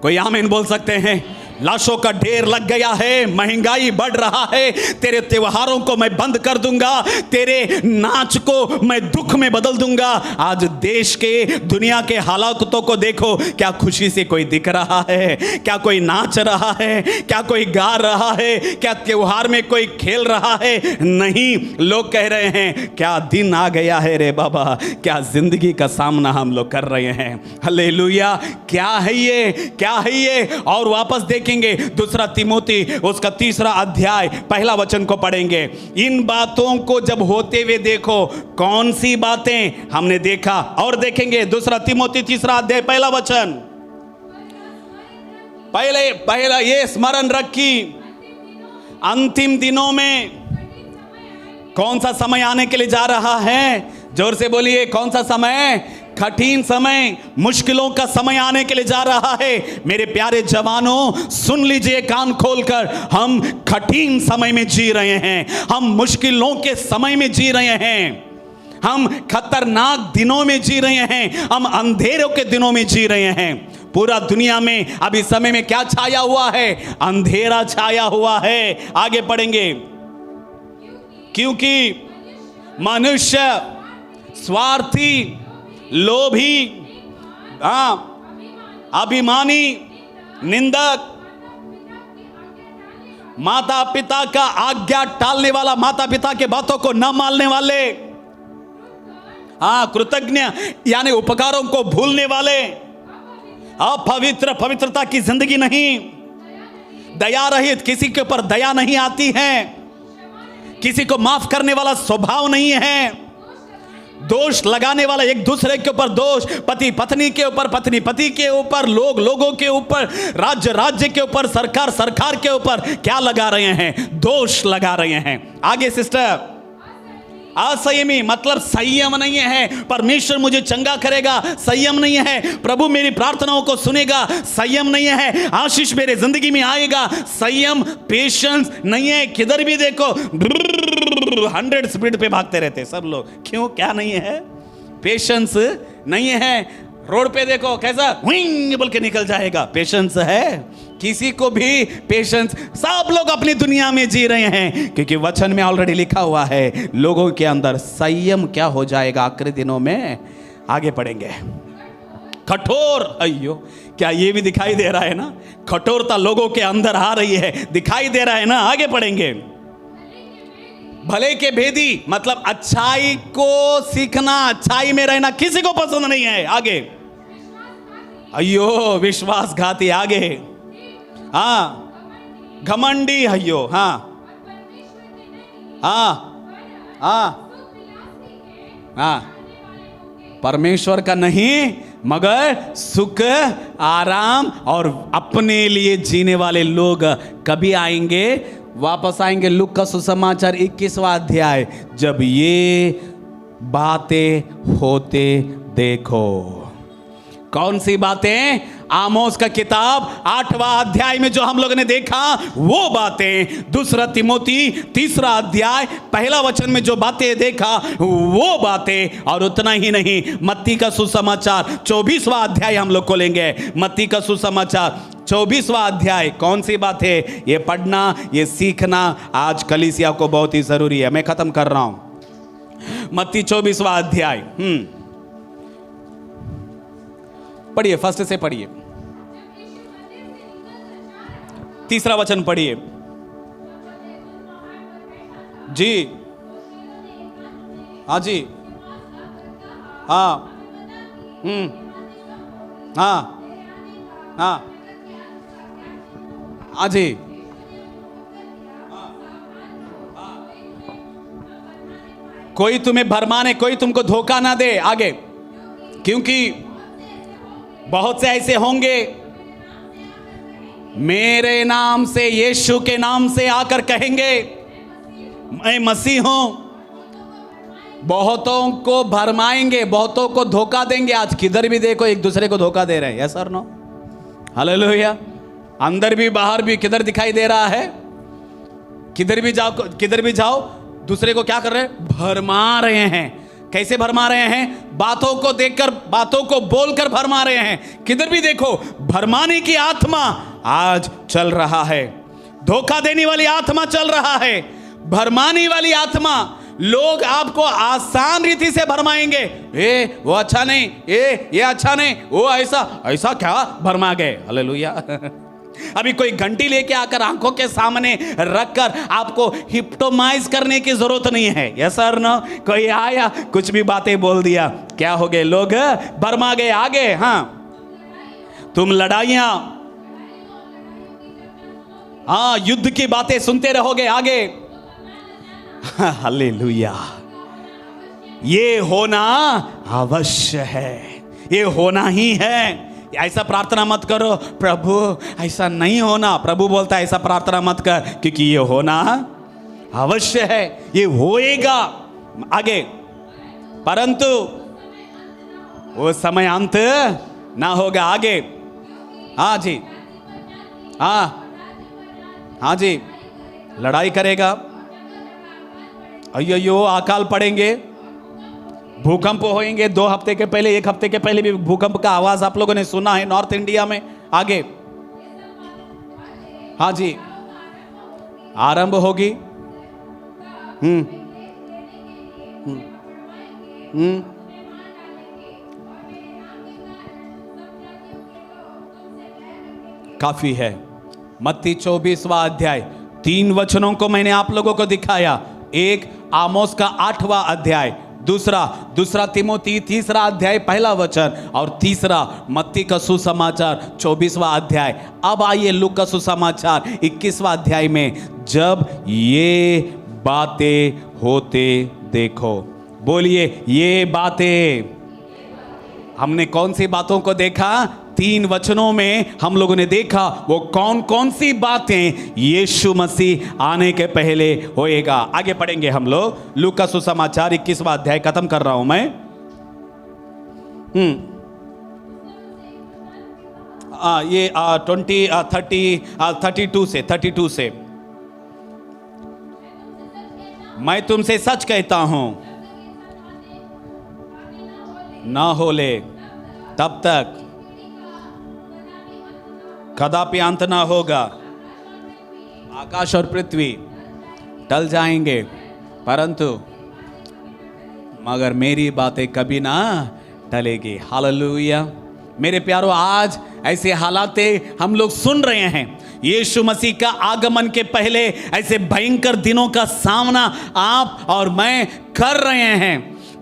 कोई आमीन बोल सकते हैं? लाशों का ढेर लग गया है, महंगाई बढ़ रहा है, तेरे त्योहारों को मैं बंद कर दूंगा, तेरे नाच को मैं दुख में बदल दूंगा। आज देश के, दुनिया के हालातों को देखो, क्या खुशी से कोई दिख रहा है? क्या कोई नाच रहा है? क्या कोई गा रहा है? क्या त्योहार में कोई खेल रहा है? नहीं, लोग कह रहे हैं क्या दिन आ गया है रे बाबा, क्या जिंदगी का सामना हम लोग कर रहे हैं। हालेलुया। क्या है ये, क्या है ये? और वापस देख दूसरा तिमोथी उसका 3 अध्याय पहला वचन को पढ़ेंगे। इन बातों को जब होते हुए देखो, कौन सी बातें हमने देखा और देखेंगे। दूसरा तिमोथी 3 अध्याय पहला वचन, पहला ये स्मरण रखी, अंतिम दिनों में कौन सा समय आने के लिए जा रहा है? जोर से बोलिए, कौन सा समय? कठिन समय, मुश्किलों का समय आने के लिए जा रहा है। मेरे प्यारे जवानों, सुन लीजिए कान खोलकर, हम कठिन समय में जी रहे हैं, हम मुश्किलों के समय में जी रहे हैं, हम खतरनाक दिनों में जी रहे हैं, हम अंधेरों के दिनों में जी रहे हैं। पूरा दुनिया में अभी समय में क्या छाया हुआ है? अंधेरा छाया हुआ है। आगे पढ़ेंगे, क्योंकि मनुष्य स्वार्थी, लोभी, अभिमानी, निंदक, माता पिता का आज्ञा टालने वाला, माता पिता के बातों को न मानने वाले, कृतज्ञ यानी उपकारों को भूलने वाले, अपवित्र, पवित्रता की जिंदगी नहीं, दया रहित, किसी के ऊपर दया नहीं आती है, किसी को माफ करने वाला स्वभाव नहीं है, दोष लगाने वाला, एक दूसरे के ऊपर दोष, पति पत्नी के ऊपर, पत्नी पति के ऊपर, लोग लोगों के ऊपर, राज्य राज्य के ऊपर, सरकार सरकार के ऊपर क्या लगा रहे हैं? दोष लगा रहे हैं। आगे सिस्टर, असंयमी मतलब संयम नहीं है, परमेश्वर मुझे चंगा करेगा, संयम नहीं है, प्रभु मेरी प्रार्थनाओं को सुनेगा, संयम नहीं है, आशीष मेरे जिंदगी में आएगा, संयम, पेशेंस नहीं है। किधर भी देखो 100 स्पीड पे भागते रहते सब लोग, क्यों? क्या नहीं है? पेशेंस नहीं है। रोड पे देखो कैसा विंग बोल के निकल जाएगा, पेशेंस है? किसी को भी पेशेंस, सब लोग अपनी दुनिया में जी रहे हैं, क्योंकि वचन में ऑलरेडी लिखा हुआ है लोगों के अंदर संयम क्या हो जाएगा आखिरी दिनों में। आगे पढ़ेंगे, कठोर, अयो क्या ये भी दिखाई दे रहा है ना? कठोरता लोगों के अंदर आ रही है, दिखाई दे रहा है ना? आगे पढ़ेंगे, भले के भेदी मतलब अच्छाई को सीखना, अच्छाई में रहना किसी को पसंद नहीं है। आगे, अयो विश्वासघाती, आगे, घमंडी, अयो, परमेश्वर का नहीं मगर सुख, आराम और अपने लिए जीने वाले लोग कभी आएंगे, वापस आएंगे। लूका का सुसमाचार 21वां अध्याय, जब ये बातें होते देखो। कौन सी बातें? आमोस का किताब 8वां अध्याय में जो हम लोगों ने देखा वो बातें, दूसरा तिमोथी 3 अध्याय पहला वचन में जो बातें देखा वो बातें, और उतना ही नहीं, मत्ती का सुसमाचार 24वां अध्याय हम लोग खोलेंगे। मत्ती का सुसमाचार 24वां अध्याय, कौन सी बात है? ये पढ़ना, ये सीखना आज कलीसिया को बहुत ही जरूरी है। मैं खत्म कर रहा हूं। मत्ती 24वां अध्याय, पढ़िए, फर्स्ट से पढ़िए, 3 वचन पढ़िए जी। हाँ जी, हाँ, हाँ, हाँ, हाँ जी, कोई तुम्हें भरमाने, कोई तुमको धोखा ना दे। आगे, क्योंकि बहुत से ऐसे होंगे मेरे नाम से, यीशु के नाम से आकर कहेंगे मैं मसीह हूं, बहुतों को भरमाएंगे, बहुतों को धोखा देंगे। आज किधर भी देखो एक दूसरे को धोखा दे रहे हैं, यस और नो? हालेलुया। अंदर भी बाहर भी किधर दिखाई दे रहा है? किधर भी जाओ दूसरे को क्या कर रहे हैं? भरमा रहे हैं। कैसे भरमा रहे हैं? बातों को देखकर, बातों को बोलकर भरमा रहे हैं। किधर भी देखो भरमाने की आत्मा आज चल रहा है। धोखा देने वाली आत्मा चल रहा है। भरमाने वाली आत्मा, लोग आपको आसान रीति से भरमाएंगे। ए वो अच्छा नहीं, ये अच्छा नहीं, वो ऐसा क्या भरमा गए। हालेलुया। अभी कोई घंटी लेके आकर आंखों के सामने रखकर आपको हिप्नोटाइज करने की जरूरत नहीं है। Yes sir no. कोई आया कुछ भी बातें बोल दिया, क्या हो गए? लोग भरमा गए आगे। हाँ, तुम लड़ाइयां, हाँ युद्ध की बातें सुनते रहोगे आगे। हालेलुया। ये होना अवश्य है, ये होना ही है। ऐसा प्रार्थना मत करो प्रभु ऐसा नहीं होना। प्रभु बोलता है ऐसा प्रार्थना मत कर, क्योंकि ये होना अवश्य है, ये होएगा आगे, परंतु वो समय अंत ना होगा आगे। हाँ जी, हाँ जी, लड़ाई करेगा। अयो अकाल पड़ेंगे, भूकंप होएंगे। 2 हफ्ते के पहले, 1 हफ्ते के पहले भी भूकंप का आवाज आप लोगों ने सुना है नॉर्थ इंडिया में। आगे, हाँ जी, आरंभ होगी। काफी है। मत्ती 24वां अध्याय, 3 वचनों को मैंने आप लोगों को दिखाया। एक आमोस का 8वां अध्याय, दूसरा तिमोथी 3रा अध्याय 1 वचन, और तीसरा मत्ती का सुसमाचार 24वां अध्याय। अब आइए लूका का सुसमाचार 21वां अध्याय में, जब ये बातें होते देखो। बोलिए ये बातें। हमने कौन सी बातों को देखा? 3 वचनों में हम लोगों ने देखा वो कौन कौन सी बातें यीशु मसीह आने के पहले होएगा। आगे पढ़ेंगे हम लोग। लूका सुसमाचार 21वां अध्याय खत्म कर रहा हूं मैं। 32 से मैं तुमसे सच कहता हूं, ना होले तब तक कदापि अंत ना होगा। आकाश और पृथ्वी टल जाएंगे, परंतु मगर मेरी बातें कभी ना टलेगी। हालेलुया। मेरे प्यारों, आज ऐसे हालातें हम लोग सुन रहे हैं। यीशु मसीह का आगमन के पहले ऐसे भयंकर दिनों का सामना आप और मैं कर रहे हैं।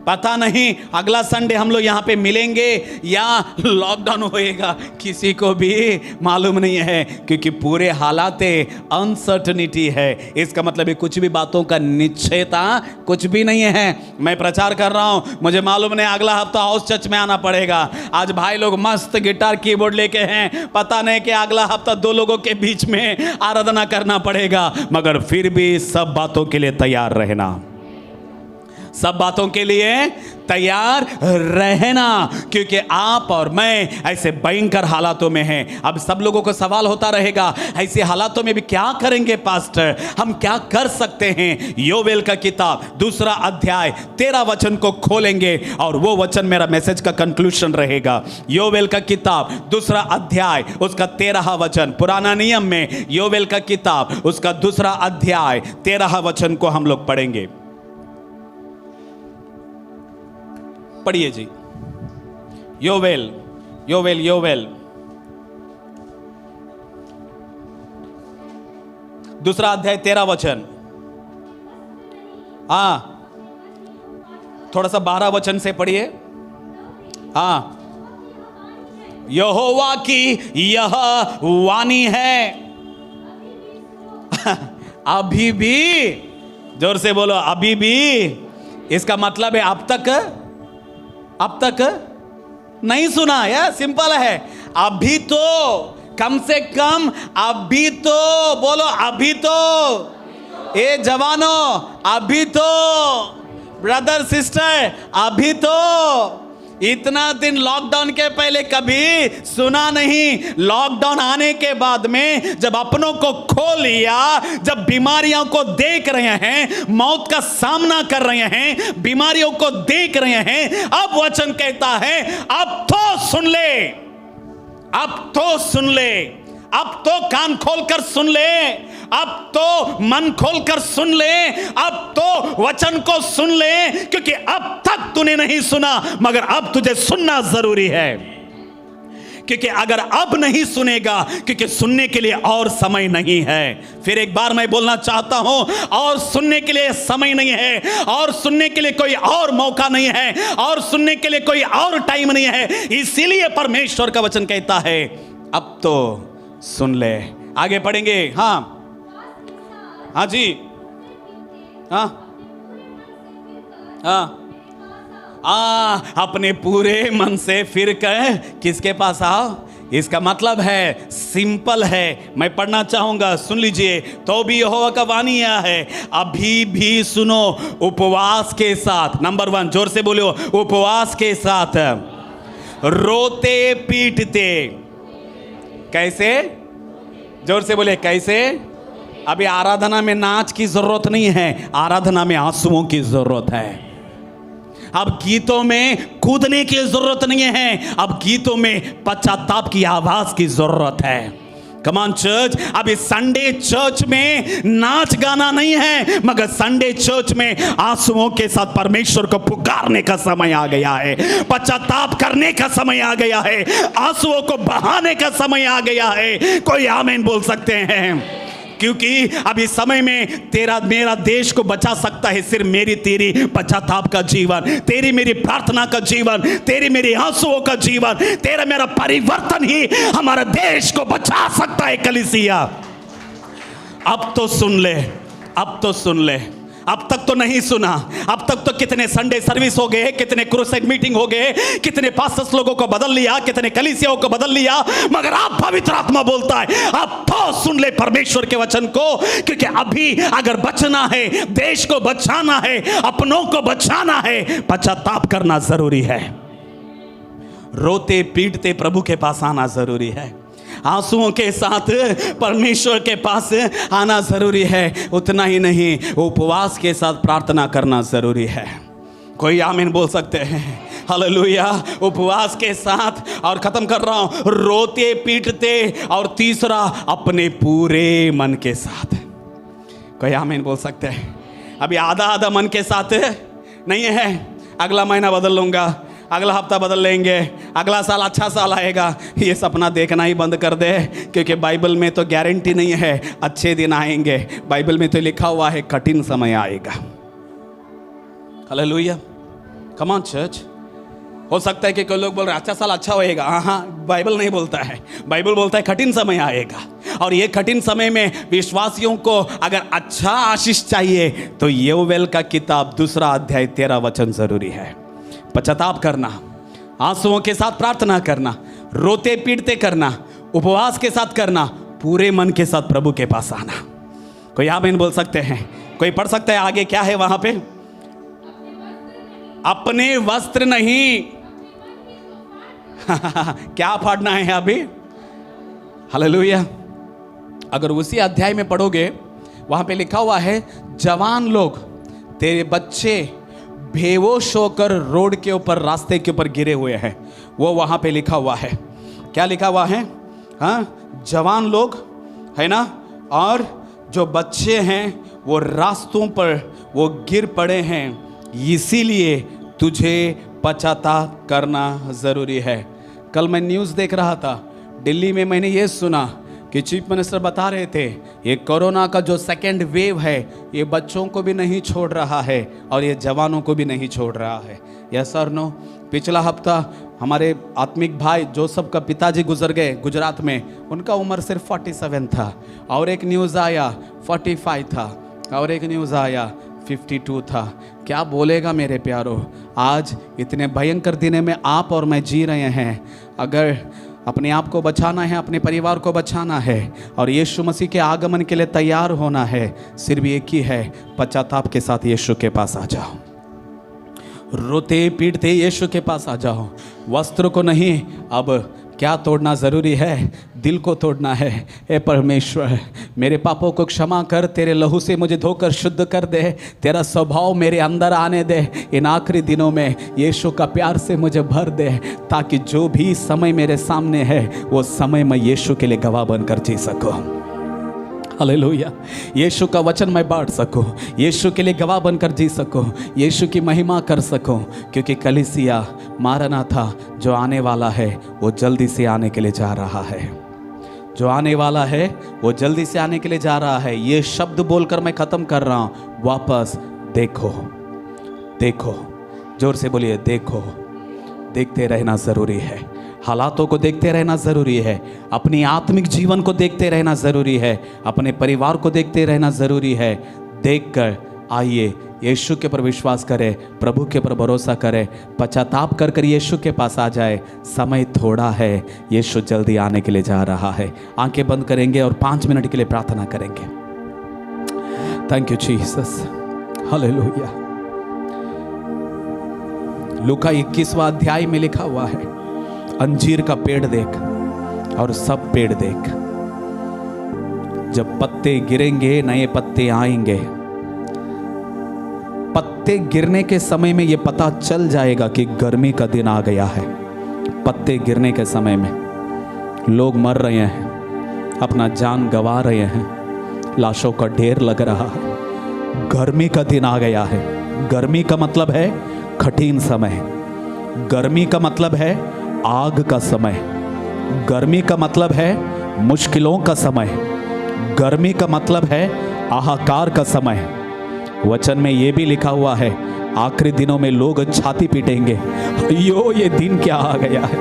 पता नहीं अगला संडे हम लोग यहाँ पे मिलेंगे या लॉकडाउन होएगा, किसी को भी मालूम नहीं है, क्योंकि पूरे हालात अनसर्टनिटी है। इसका मतलब है कुछ भी बातों का निश्चयता कुछ भी नहीं है। मैं प्रचार कर रहा हूँ, मुझे मालूम नहीं अगला हफ्ता हाउस चर्च में आना पड़ेगा। आज भाई लोग मस्त गिटार कीबोर्ड लेके हैं, पता नहीं कि अगला हफ्ता 2 लोगों के बीच में आराधना करना पड़ेगा। मगर फिर भी सब बातों के लिए तैयार रहना, सब बातों के लिए तैयार रहना, क्योंकि आप और मैं ऐसे भयंकर हालातों में हैं। अब सब लोगों को सवाल होता रहेगा, ऐसे हालातों में भी क्या करेंगे पास्टर, हम क्या कर सकते हैं? योवेल का किताब 2 अध्याय 13 वचन को खोलेंगे और वो वचन मेरा मैसेज का कंक्लूजन रहेगा। योवेल का किताब 2 अध्याय उसका 13 वचन, पुराना नियम में योवेल का किताब उसका 2 अध्याय 13 वचन को हम लोग पढ़ेंगे। पढ़िए जी। योवेल 2 अध्याय 13 वचन। थोड़ा सा 12 वचन से पढ़िए। यहोवा की यह वाणी है। अभी भी, जोर से बोलो, अभी भी। इसका मतलब है अब तक नहीं सुना। या सिंपल है, अभी तो, कम से कम अभी तो बोलो, अभी तो। ए जवानों, अभी तो। ब्रदर सिस्टर, अभी तो। इतना दिन लॉकडाउन के पहले कभी सुना नहीं। लॉकडाउन आने के बाद में जब अपनों को खो लिया, जब बीमारियों को देख रहे हैं, मौत का सामना कर रहे हैं, बीमारियों को देख रहे हैं, अब वचन कहता है अब तो सुन ले, अब तो सुन ले, अब तो कान खोलकर सुन ले, अब तो मन खोलकर सुन ले, अब तो वचन को सुन ले, क्योंकि अब तक तूने नहीं सुना मगर अब तुझे सुनना जरूरी है। क्योंकि अगर अब नहीं सुनेगा, क्योंकि सुनने के लिए और समय नहीं है। फिर एक बार मैं बोलना चाहता हूं, और सुनने के लिए समय नहीं है, और सुनने के लिए कोई और मौका नहीं है, और सुनने के लिए कोई और टाइम नहीं है। इसीलिए परमेश्वर का वचन कहता है अब तो सुन ले। आगे पढ़ेंगे। हाँ हाँ जी, हाँ हाँ, अपने पूरे मन से फिर कर किसके पास आओ। इसका मतलब है सिंपल है, मैं पढ़ना चाहूंगा, सुन लीजिए। तो भी यहोवा का वाणी यह है, अभी भी सुनो, उपवास के साथ, नंबर 1 जोर से बोलो, उपवास के साथ, रोते पीटते। कैसे? जोर से बोले कैसे? अभी आराधना में नाच की जरूरत नहीं है, आराधना में आंसुओं की जरूरत है। अब गीतों में कूदने की जरूरत नहीं है, अब गीतों में पश्चाताप की आवाज की जरूरत है। कम ऑन चर्च, अभी संडे चर्च में नाच गाना नहीं है, मगर संडे चर्च में आंसुओं के साथ परमेश्वर को पुकारने का समय आ गया है, पश्चाताप करने का समय आ गया है, आंसुओं को बहाने का समय आ गया है। कोई आमीन बोल सकते हैं? क्योंकि अभी समय में तेरा मेरा देश को बचा सकता है सिर्फ मेरी तेरी पश्चाताप का जीवन, तेरी मेरी प्रार्थना का जीवन, तेरी मेरी आंसुओं का जीवन, तेरा मेरा परिवर्तन ही हमारे देश को बचा सकता है। कलीसिया अब तो सुन ले, अब तो सुन ले। अब तक तो नहीं सुना, अब तक तो कितने संडे सर्विस हो गए, कितने क्रूसेड मीटिंग हो गए, कितने पास्टर्स लोगों को बदल लिया, कितने कलीसियाओं को बदल लिया, मगर अब पवित्र आत्मा बोलता है अब तो सुन ले परमेश्वर के वचन को। क्योंकि अभी अगर बचना है, देश को बचाना है, अपनों को बचाना है, पश्चाताप करना जरूरी है, रोते पीटते प्रभु के पास आना जरूरी है, आंसुओं के साथ परमेश्वर के पास आना जरूरी है। उतना ही नहीं, उपवास के साथ प्रार्थना करना जरूरी है। कोई आमीन बोल सकते हैं? हालेलुया। उपवास के साथ, और खत्म कर रहा हूं, रोते पीटते, और तीसरा अपने पूरे मन के साथ। कोई आमीन बोल सकते हैं? अभी आधा आधा मन के साथ नहीं है, अगला महीना बदल लूंगा, अगला हफ्ता बदल लेंगे, अगला साल अच्छा साल आएगा, ये सपना देखना ही बंद कर दे। क्योंकि बाइबल में तो गारंटी नहीं है अच्छे दिन आएंगे, बाइबल में तो लिखा हुआ है कठिन समय आएगा। हालेलुया। Come on church. हो सकता है कि कोई लोग बोल रहे अच्छा साल अच्छा होएगा, हाँ, बाइबल नहीं बोलता है, बाइबल बोलता है कठिन समय आएगा। और ये कठिन समय में विश्वासियों को अगर अच्छा आशीष चाहिए तो योवेल का किताब 2 अध्याय 13 वचन जरूरी है। पश्चाताप करना, आंसुओं के साथ प्रार्थना करना, रोते पीटते करना, उपवास के साथ करना, पूरे मन के साथ प्रभु के पास आना। कोई आमीन बोल सकते हैं? कोई पढ़ सकता है आगे क्या है वहां पे? अपने वस्त्र नहीं क्या फाड़ना है अभी? हालेलुया। अगर उसी अध्याय में पढ़ोगे, वहां पे लिखा हुआ है जवान लोग, तेरे बच्चे बेहोश होकर रोड के ऊपर, रास्ते के ऊपर गिरे हुए हैं। वो वहां पे लिखा हुआ है। क्या लिखा हुआ है? हाँ, जवान लोग है ना, और जो बच्चे हैं वो रास्तों पर वो गिर पड़े हैं, इसीलिए तुझे पश्चाताप करना ज़रूरी है। कल मैं न्यूज़ देख रहा था, दिल्ली में मैंने ये सुना कि चीफ मिनिस्टर बता रहे थे ये कोरोना का जो सेकेंड वेव है ये बच्चों को भी नहीं छोड़ रहा है और ये जवानों को भी नहीं छोड़ रहा है। यस और नो? पिछला हफ्ता हमारे आत्मिक भाई जोसेफ का पिताजी गुजर गए गुजरात में, उनका उम्र सिर्फ 47 था, और एक न्यूज़ आया 45 था, और एक न्यूज़ आया 52 था। क्या बोलेगा मेरे प्यारो? आज इतने भयंकर दिने में आप और मैं जी रहे हैं। अगर अपने आप को बचाना है, अपने परिवार को बचाना है, और यीशु मसीह के आगमन के लिए तैयार होना है, सिर्फ एक ही है, पश्चाताप के साथ यीशु के पास आ जाओ। रोते पीटते यीशु के पास आ जाओ। वस्त्र को नहीं, अब क्या तोड़ना ज़रूरी है? दिल को तोड़ना है। हे परमेश्वर, मेरे पापों को क्षमा कर, तेरे लहू से मुझे धोकर शुद्ध कर दे, तेरा स्वभाव मेरे अंदर आने दे। इन आखिरी दिनों में यीशु का प्यार से मुझे भर दे, ताकि जो भी समय मेरे सामने है वो समय मैं यीशु के लिए गवाह बनकर जी सकूं। हालेलुया। यीशु का वचन मैं बांट सकूं, यीशु के लिए गवाह बनकर जी सकूं, यीशु की महिमा कर सकूं, क्योंकि कलीसिया मारनाथा जो आने वाला है वो जल्दी से आने के लिए जा रहा है। जो आने वाला है वो जल्दी से आने के लिए जा रहा है। ये शब्द बोलकर मैं ख़त्म कर रहा हूँ। वापस देखो, देखो, जोर से बोलिए, देखो। देखते रहना ज़रूरी है, हालातों को देखते रहना ज़रूरी है, अपनी आत्मिक जीवन को देखते रहना ज़रूरी है, अपने परिवार को देखते रहना ज़रूरी है। देखकर आइए, यीशु के पर विश्वास करें, प्रभु के पर भरोसा करें, पश्चाताप कर कर यीशु के पास आ जाए। समय थोड़ा है, यीशु जल्दी आने के लिए जा रहा है। आंखें बंद करेंगे और 5 मिनट के लिए प्रार्थना करेंगे। Thank you Jesus, hallelujah. लूका 21वां अध्याय में लिखा हुआ है, अंजीर का पेड़ देख और सब पेड़ देख, जब पत्ते गिरेंगे नए पत्ते आएंगे। पत्ते गिरने के समय में यह पता चल जाएगा कि गर्मी का दिन आ गया है। पत्ते गिरने के समय में लोग मर रहे हैं, अपना जान गंवा रहे हैं, लाशों का ढेर लग रहा है। गर्मी का दिन आ गया है। गर्मी का मतलब है कठिन समय, गर्मी का मतलब है आग का समय, गर्मी का मतलब है मुश्किलों का समय, गर्मी का मतलब है हाहाकार का समय। वचन में यह भी लिखा हुआ है, आखिरी दिनों में लोग छाती पीटेंगे, अयो ये दिन क्या आ गया है,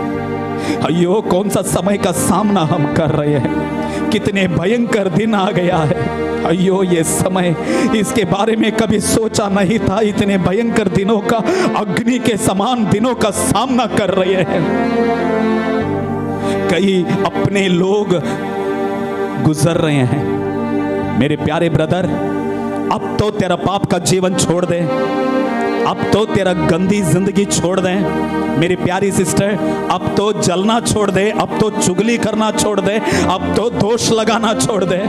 अयो कौन सा समय का सामना हम कर रहे हैं, कितने भयंकर दिन आ गया है, अयो ये समय, इसके बारे में कभी सोचा नहीं था। इतने भयंकर दिनों का, अग्नि के समान दिनों का सामना कर रहे हैं। कई अपने लोग गुजर रहे हैं। मेरे प्यारे ब्रदर, अब तो तेरा पाप का जीवन छोड़ दे, अब तो तेरा गंदी जिंदगी छोड़ दे। मेरी प्यारी सिस्टर, अब तो जलना छोड़ दे, अब तो चुगली करना छोड़ दे, अब तो दोष लगाना छोड़ दे।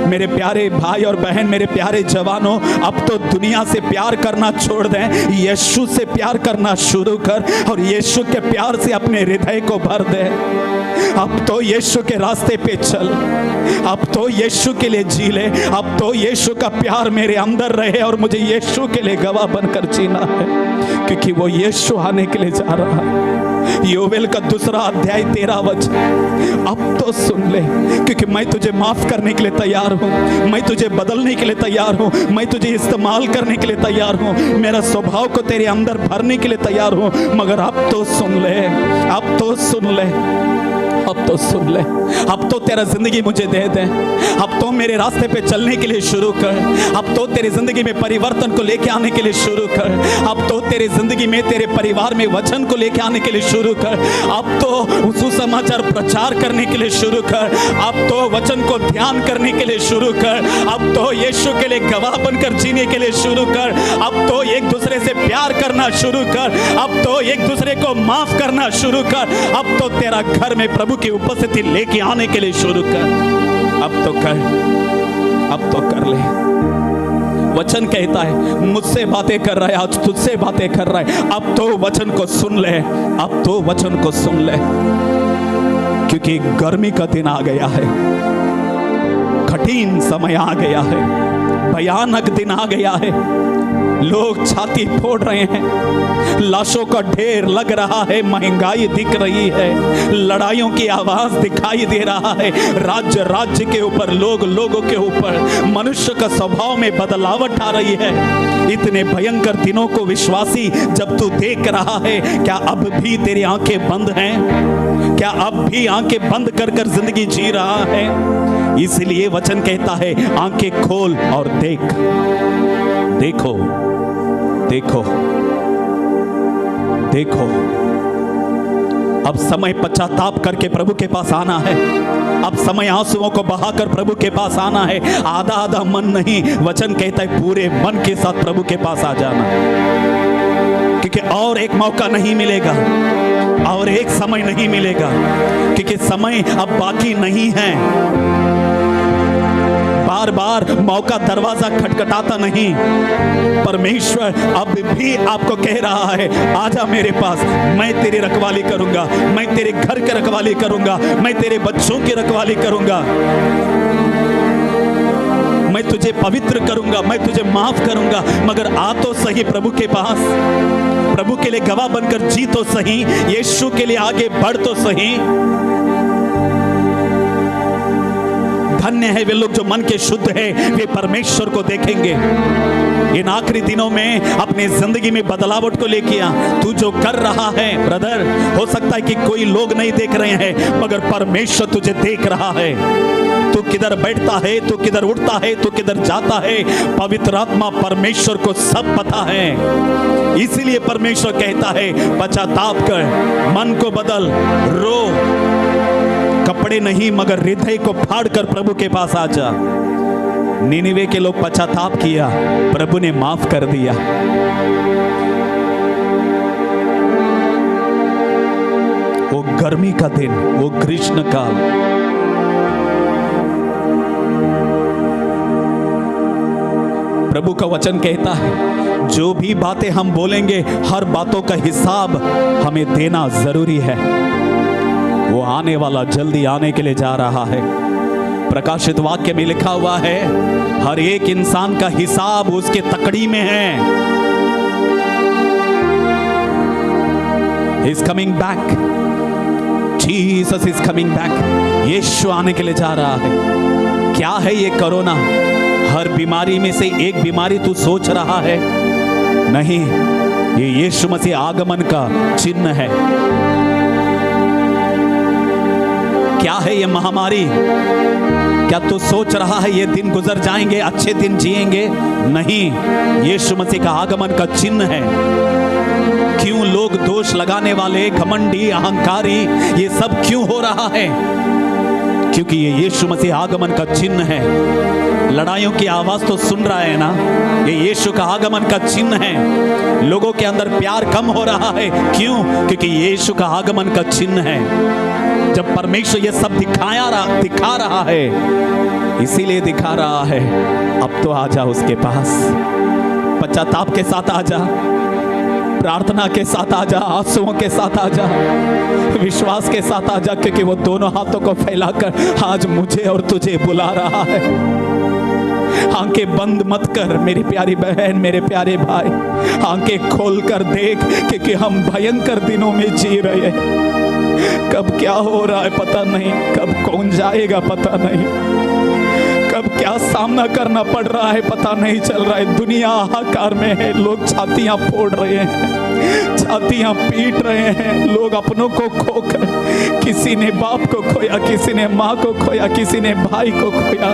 मेरे प्यारे भाई और बहन, मेरे प्यारे जवानों, अब तो दुनिया से प्यार करना छोड़ दें, यीशु से प्यार करना शुरू कर और यीशु के प्यार से अपने हृदय को भर दे। अब तो यीशु के रास्ते पे चल, अब तो यीशु के लिए जी ले, अब तो यीशु का प्यार मेरे अंदर रहे और मुझे यीशु के लिए गवाह बनकर जीना है, क्योंकि वो यीशु आने के लिए जा रहा है। योवेल का 2 अध्याय 13 वचन, अब तो सुन ले, क्योंकि मैं तुझे माफ करने के लिए तैयार हूँ, मैं तुझे बदलने के लिए तैयार हूँ, मैं तुझे इस्तेमाल करने के लिए तैयार हूँ, मेरा स्वभाव को तेरे अंदर भरने के लिए तैयार हूँ। मगर अब तो सुन ले, अब तो सुन ले, अब तो सुन ले, अब तो तेरा जिंदगी मुझे दे दे, अब तो मेरे रास्ते पे चलने के लिए शुरू कर, अब तो तेरी जिंदगी में परिवर्तन को लेके आने के लिए शुरू कर, अब तो तेरी जिंदगी में, तेरे परिवार में वचन को लेके आने के लिए शुरू कर, अब तो सुसमाचार प्रचार करने के लिए शुरू कर, अब तो वचन को ध्यान करने के लिए शुरू कर, अब तो यीशु के लिए गवाह बनकर जीने के लिए शुरू कर, अब तो एक दूसरे से प्यार करना शुरू कर, अब तो एक दूसरे को माफ करना शुरू कर, अब तो तेरा घर में प्रभु की उपस्थिति लेके आने के लिए शुरू कर। अब तो कर, अब तो कर ले। वचन कहता है मुझसे बातें कर रहा है, आज तुझसे बातें कर रहा है। अब तो वचन को सुन ले, अब तो वचन को सुन ले, क्योंकि गर्मी का दिन आ गया है, कठिन समय आ गया है, भयानक दिन आ गया है। लोग छाती फोड़ रहे हैं, लाशों का ढेर लग रहा है, महंगाई दिख रही है, लड़ाइयों की आवाज दिखाई दे रहा है, राज्य राज्य के ऊपर, लोगों के ऊपर, मनुष्य का स्वभाव में बदलावट आ रही है। इतने भयंकर दिनों को विश्वासी जब तू देख रहा है, क्या अब भी तेरी आंखें बंद हैं? क्या अब भी आंखें बंद कर कर जिंदगी जी रहा है? इसलिए वचन कहता है आंखें खोल और देख, देखो, देखो, देखो। अब समय पश्चाताप करके प्रभु के पास आना है, अब समय आंसुओं को बहाकर प्रभु के पास आना है। आधा आधा मन नहीं, वचन कहता है पूरे मन के साथ प्रभु के पास आ जाना। क्योंकि और एक मौका नहीं मिलेगा, और एक समय नहीं मिलेगा, क्योंकि समय अब बाकी नहीं है। बार बार मौका दरवाजा खटखटाता नहीं। परमेश्वर अब भी आपको कह रहा है, आजा मेरे पास, मैं तेरी रखवाली करूंगा, मैं तेरे घर की रखवाली करूंगा, मैं तेरे बच्चों की रखवाली करूंगा, मैं तुझे पवित्र करूंगा, मैं तुझे माफ करूंगा। मगर आ तो सही प्रभु के पास, प्रभु के लिए गवाह बनकर जी तो सही, यीशु के लिए आगे बढ़ तो सही। धन्य है वे लोग जो मन के शुद्ध है, वे परमेश्वर को देखेंगे। इन आखिरी दिनों में अपनी जिंदगी में बदलावट को लेके आ। तू जो कर रहा है ब्रदर, हो सकता है कि कोई लोग नहीं देख रहे हैं, मगर परमेश्वर तुझे देख रहा है। तू किधर बैठता है, तू किधर उठता है, तू किधर जाता है, पवित्र आत्मा परमेश्वर को सब पता है। इसीलिए परमेश्वर कहता है, पश्चाताप कर, मन को बदल, रो, कपड़े नहीं मगर हृदय को फाड़ कर प्रभु के पास आ जा। निनिवे के लोग पश्चाताप किया, प्रभु ने माफ कर दिया। वो गर्मी का दिन, वो ग्रीष्म काल, प्रभु का वचन कहता है, जो भी बातें हम बोलेंगे, हर बातों का हिसाब हमें देना जरूरी है। वो आने वाला जल्दी आने के लिए जा रहा है। प्रकाशित वाक्य में लिखा हुआ है, हर एक इंसान का हिसाब उसके तकड़ी में है। He is coming back. Jesus is coming back. यीशु आने के लिए जा रहा है। क्या है ये कोरोना? हर बीमारी में से एक बीमारी तू सोच रहा है? नहीं, ये यीशु मसीह आगमन का चिन्ह है। क्या है ये महामारी? क्या तू सोच रहा है ये दिन गुजर जाएंगे, अच्छे दिन जिएंगे? नहीं, यीशु मसीह का आगमन का चिन्ह है। क्यों लोग दोष लगाने वाले, घमंडी, अहंकारी, ये सब क्यों हो रहा है? क्योंकि ये यीशु मसीह आगमन का चिन्ह है। लड़ाइयों की आवाज तो सुन रहा है ना? ये यीशु का आगमन का चिन्ह है। लोगों के अंदर प्यार कम हो रहा है, क्यों? क्योंकि यीशु का आगमन का चिन्ह है। जब परमेश्वर ये सब दिखा रहा है, इसीलिए दिखा रहा है, अब तो आजा उसके पास, पश्चाताप के साथ आजा, प्रार्थना के साथ आजा, आंसुओं के साथ आजा, विश्वास के साथ आजा, क्योंकि वो दोनों हाथों को फैलाकर आज मुझे और तुझे बुला रहा है। आंखें बंद मत कर मेरी प्यारी बहन, मेरे प्यारे भाई, आंखें खोल कर देख, क्योंकि हम भयंकर दिनों में जी रहे हैं। कब क्या हो रहा है पता नहीं, कब कौन जाएगा पता नहीं, कब क्या सामना करना पड़ रहा है पता नहीं चल रहा है। दुनिया हाहाकार में है, लोग छातियां फोड़ रहे हैं, छातियां पीट रहे हैं। लोग अपनों को खोकर, किसी ने बाप को खोया, किसी ने माँ को खोया, किसी ने भाई को खोया,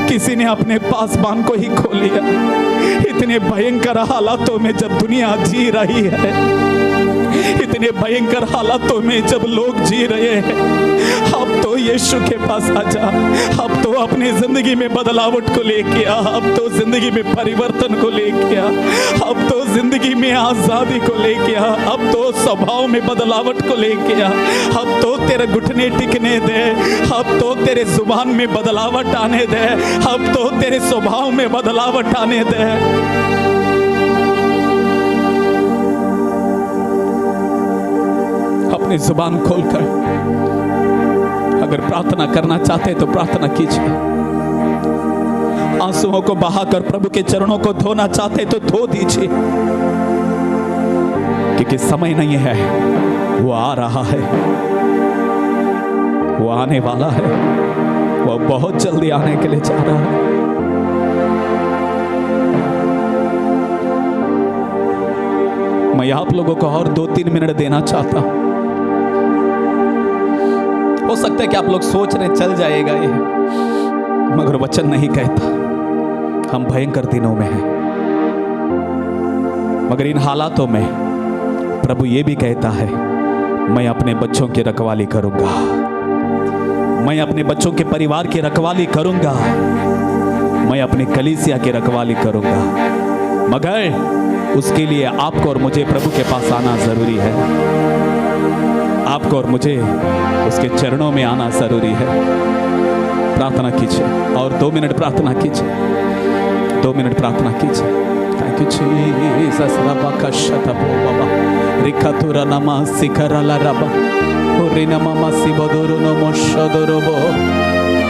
किसी ने अपने पासबान को ही खो लिया। इतने भयंकर हालातों में जब दुनिया जी रही है, इतने भयंकर हालातों में जब लोग जी रहे हैं, अब तो यीशु के पास आजा। अब तो अपनी जिंदगी में बदलावट को लेके आ, अब तो जिंदगी में परिवर्तन को लेके आ, अब तो जिंदगी में आजादी को लेके आ, अब तो स्वभाव में बदलावट को लेके आ, अब तो तेरे घुटने टिकने दे, अब तो तेरे जुबान में बदलावट आने दे, अब तो तेरे स्वभाव में बदलावट आने दे। अपनी जुबान खोलकर अगर प्रार्थना करना चाहते तो प्रार्थना कीजिए। आंसुओं को बहाकर प्रभु के चरणों को धोना चाहते तो धो दीजिए, क्योंकि समय नहीं है, वो आ रहा है, वो आने वाला है, वो बहुत जल्दी आने के लिए जा रहा है। मैं आप लोगों को और 2-3 मिनट देना चाहता हूं। हो सकता है कि आप लोग सोच रहे चल जाएगा ये, मगर वचन नहीं कहता हम भयंकर दिनों में हैं। मगर इन हालातों में प्रभु ये भी कहता है, मैं अपने बच्चों की रखवाली करूंगा, मैं अपने बच्चों के परिवार की रखवाली करूंगा, मैं अपने कलीसिया की रखवाली करूंगा। मगर उसके लिए आपको और मुझे प्रभु के पास आना ज़रूरी है। आपको और मुझे उसके चरणों में आना ज़रूरी है। प्रार्थना कीजिए और 2 मिनट प्रार्थना कीजिए, 2 मिनट प्रार्थना कीजिए। Thank you Jesus. रबा कशतपो बाबा रिकतुरा नमा सिकरला रबा उरिना मामा सिबदुरु नमो शदुरबो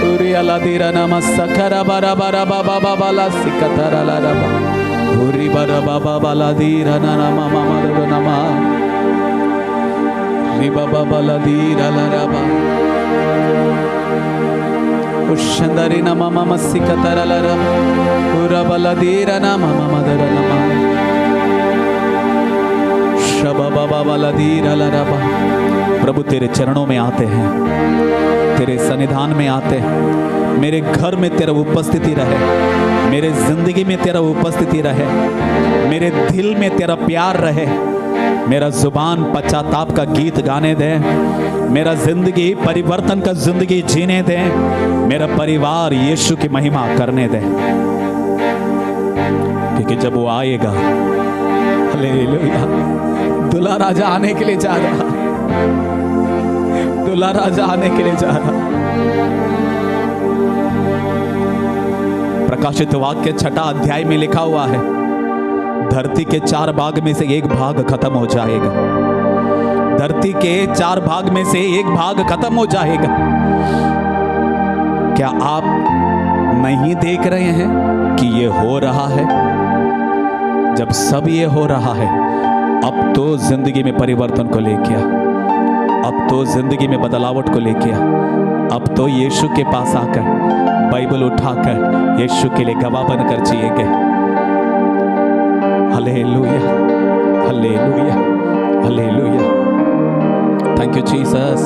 उरियाला दिरा नमा सकरा बारा बारा बाबा बाबा सिकतरला रबा उरि बारा बाबा बाला दिरा नाना मामा मदुरु नमा रि बाबा बाला दिरा ला रबा उशंदरी नमा मामा सिकतरला रबा उरा बाला दिरा नामा मामा मदुरु नमा शबा बाबा बाला दिरा ला रबा। प्रभु तेरे चरणों में आते हैं, तेरे सन्निधान में आते हैं। मेरे घर में तेरा उपस्थिति रहे, मेरे जिंदगी में तेरा उपस्थिति रहे, मेरे दिल में तेरा प्यार रहे। मेरा जुबान पश्चाताप का गीत गाने दे, मेरा जिंदगी परिवर्तन का जिंदगी जीने दे, मेरा परिवार यीशु की महिमा करने दे। क्योंकि जब वो आएगा, हालेलुया, दूल्हा राजा आने के लिए जा रहा, दूल्हा राजा आने के लिए जा रहा। प्रकाशित वाक्य 6 अध्याय में लिखा हुआ है, धरती के 4 भाग में से 1 भाग खत्म हो जाएगा। धरती के 4 भाग में से 1 भाग खत्म हो जाएगा। क्या आप नहीं देख रहे हैं कि ये हो रहा है? जब सब ये हो रहा है, अब तो जिंदगी में परिवर्तन को लेके आ, अब तो जिंदगी में बदलावट को लेके आ, अब तो यीशु के पास आकर बाइबल उठाकर यीशु के लिए गवाह बनकर जिएंगे। Hallelujah, hallelujah, hallelujah. Thank you Jesus.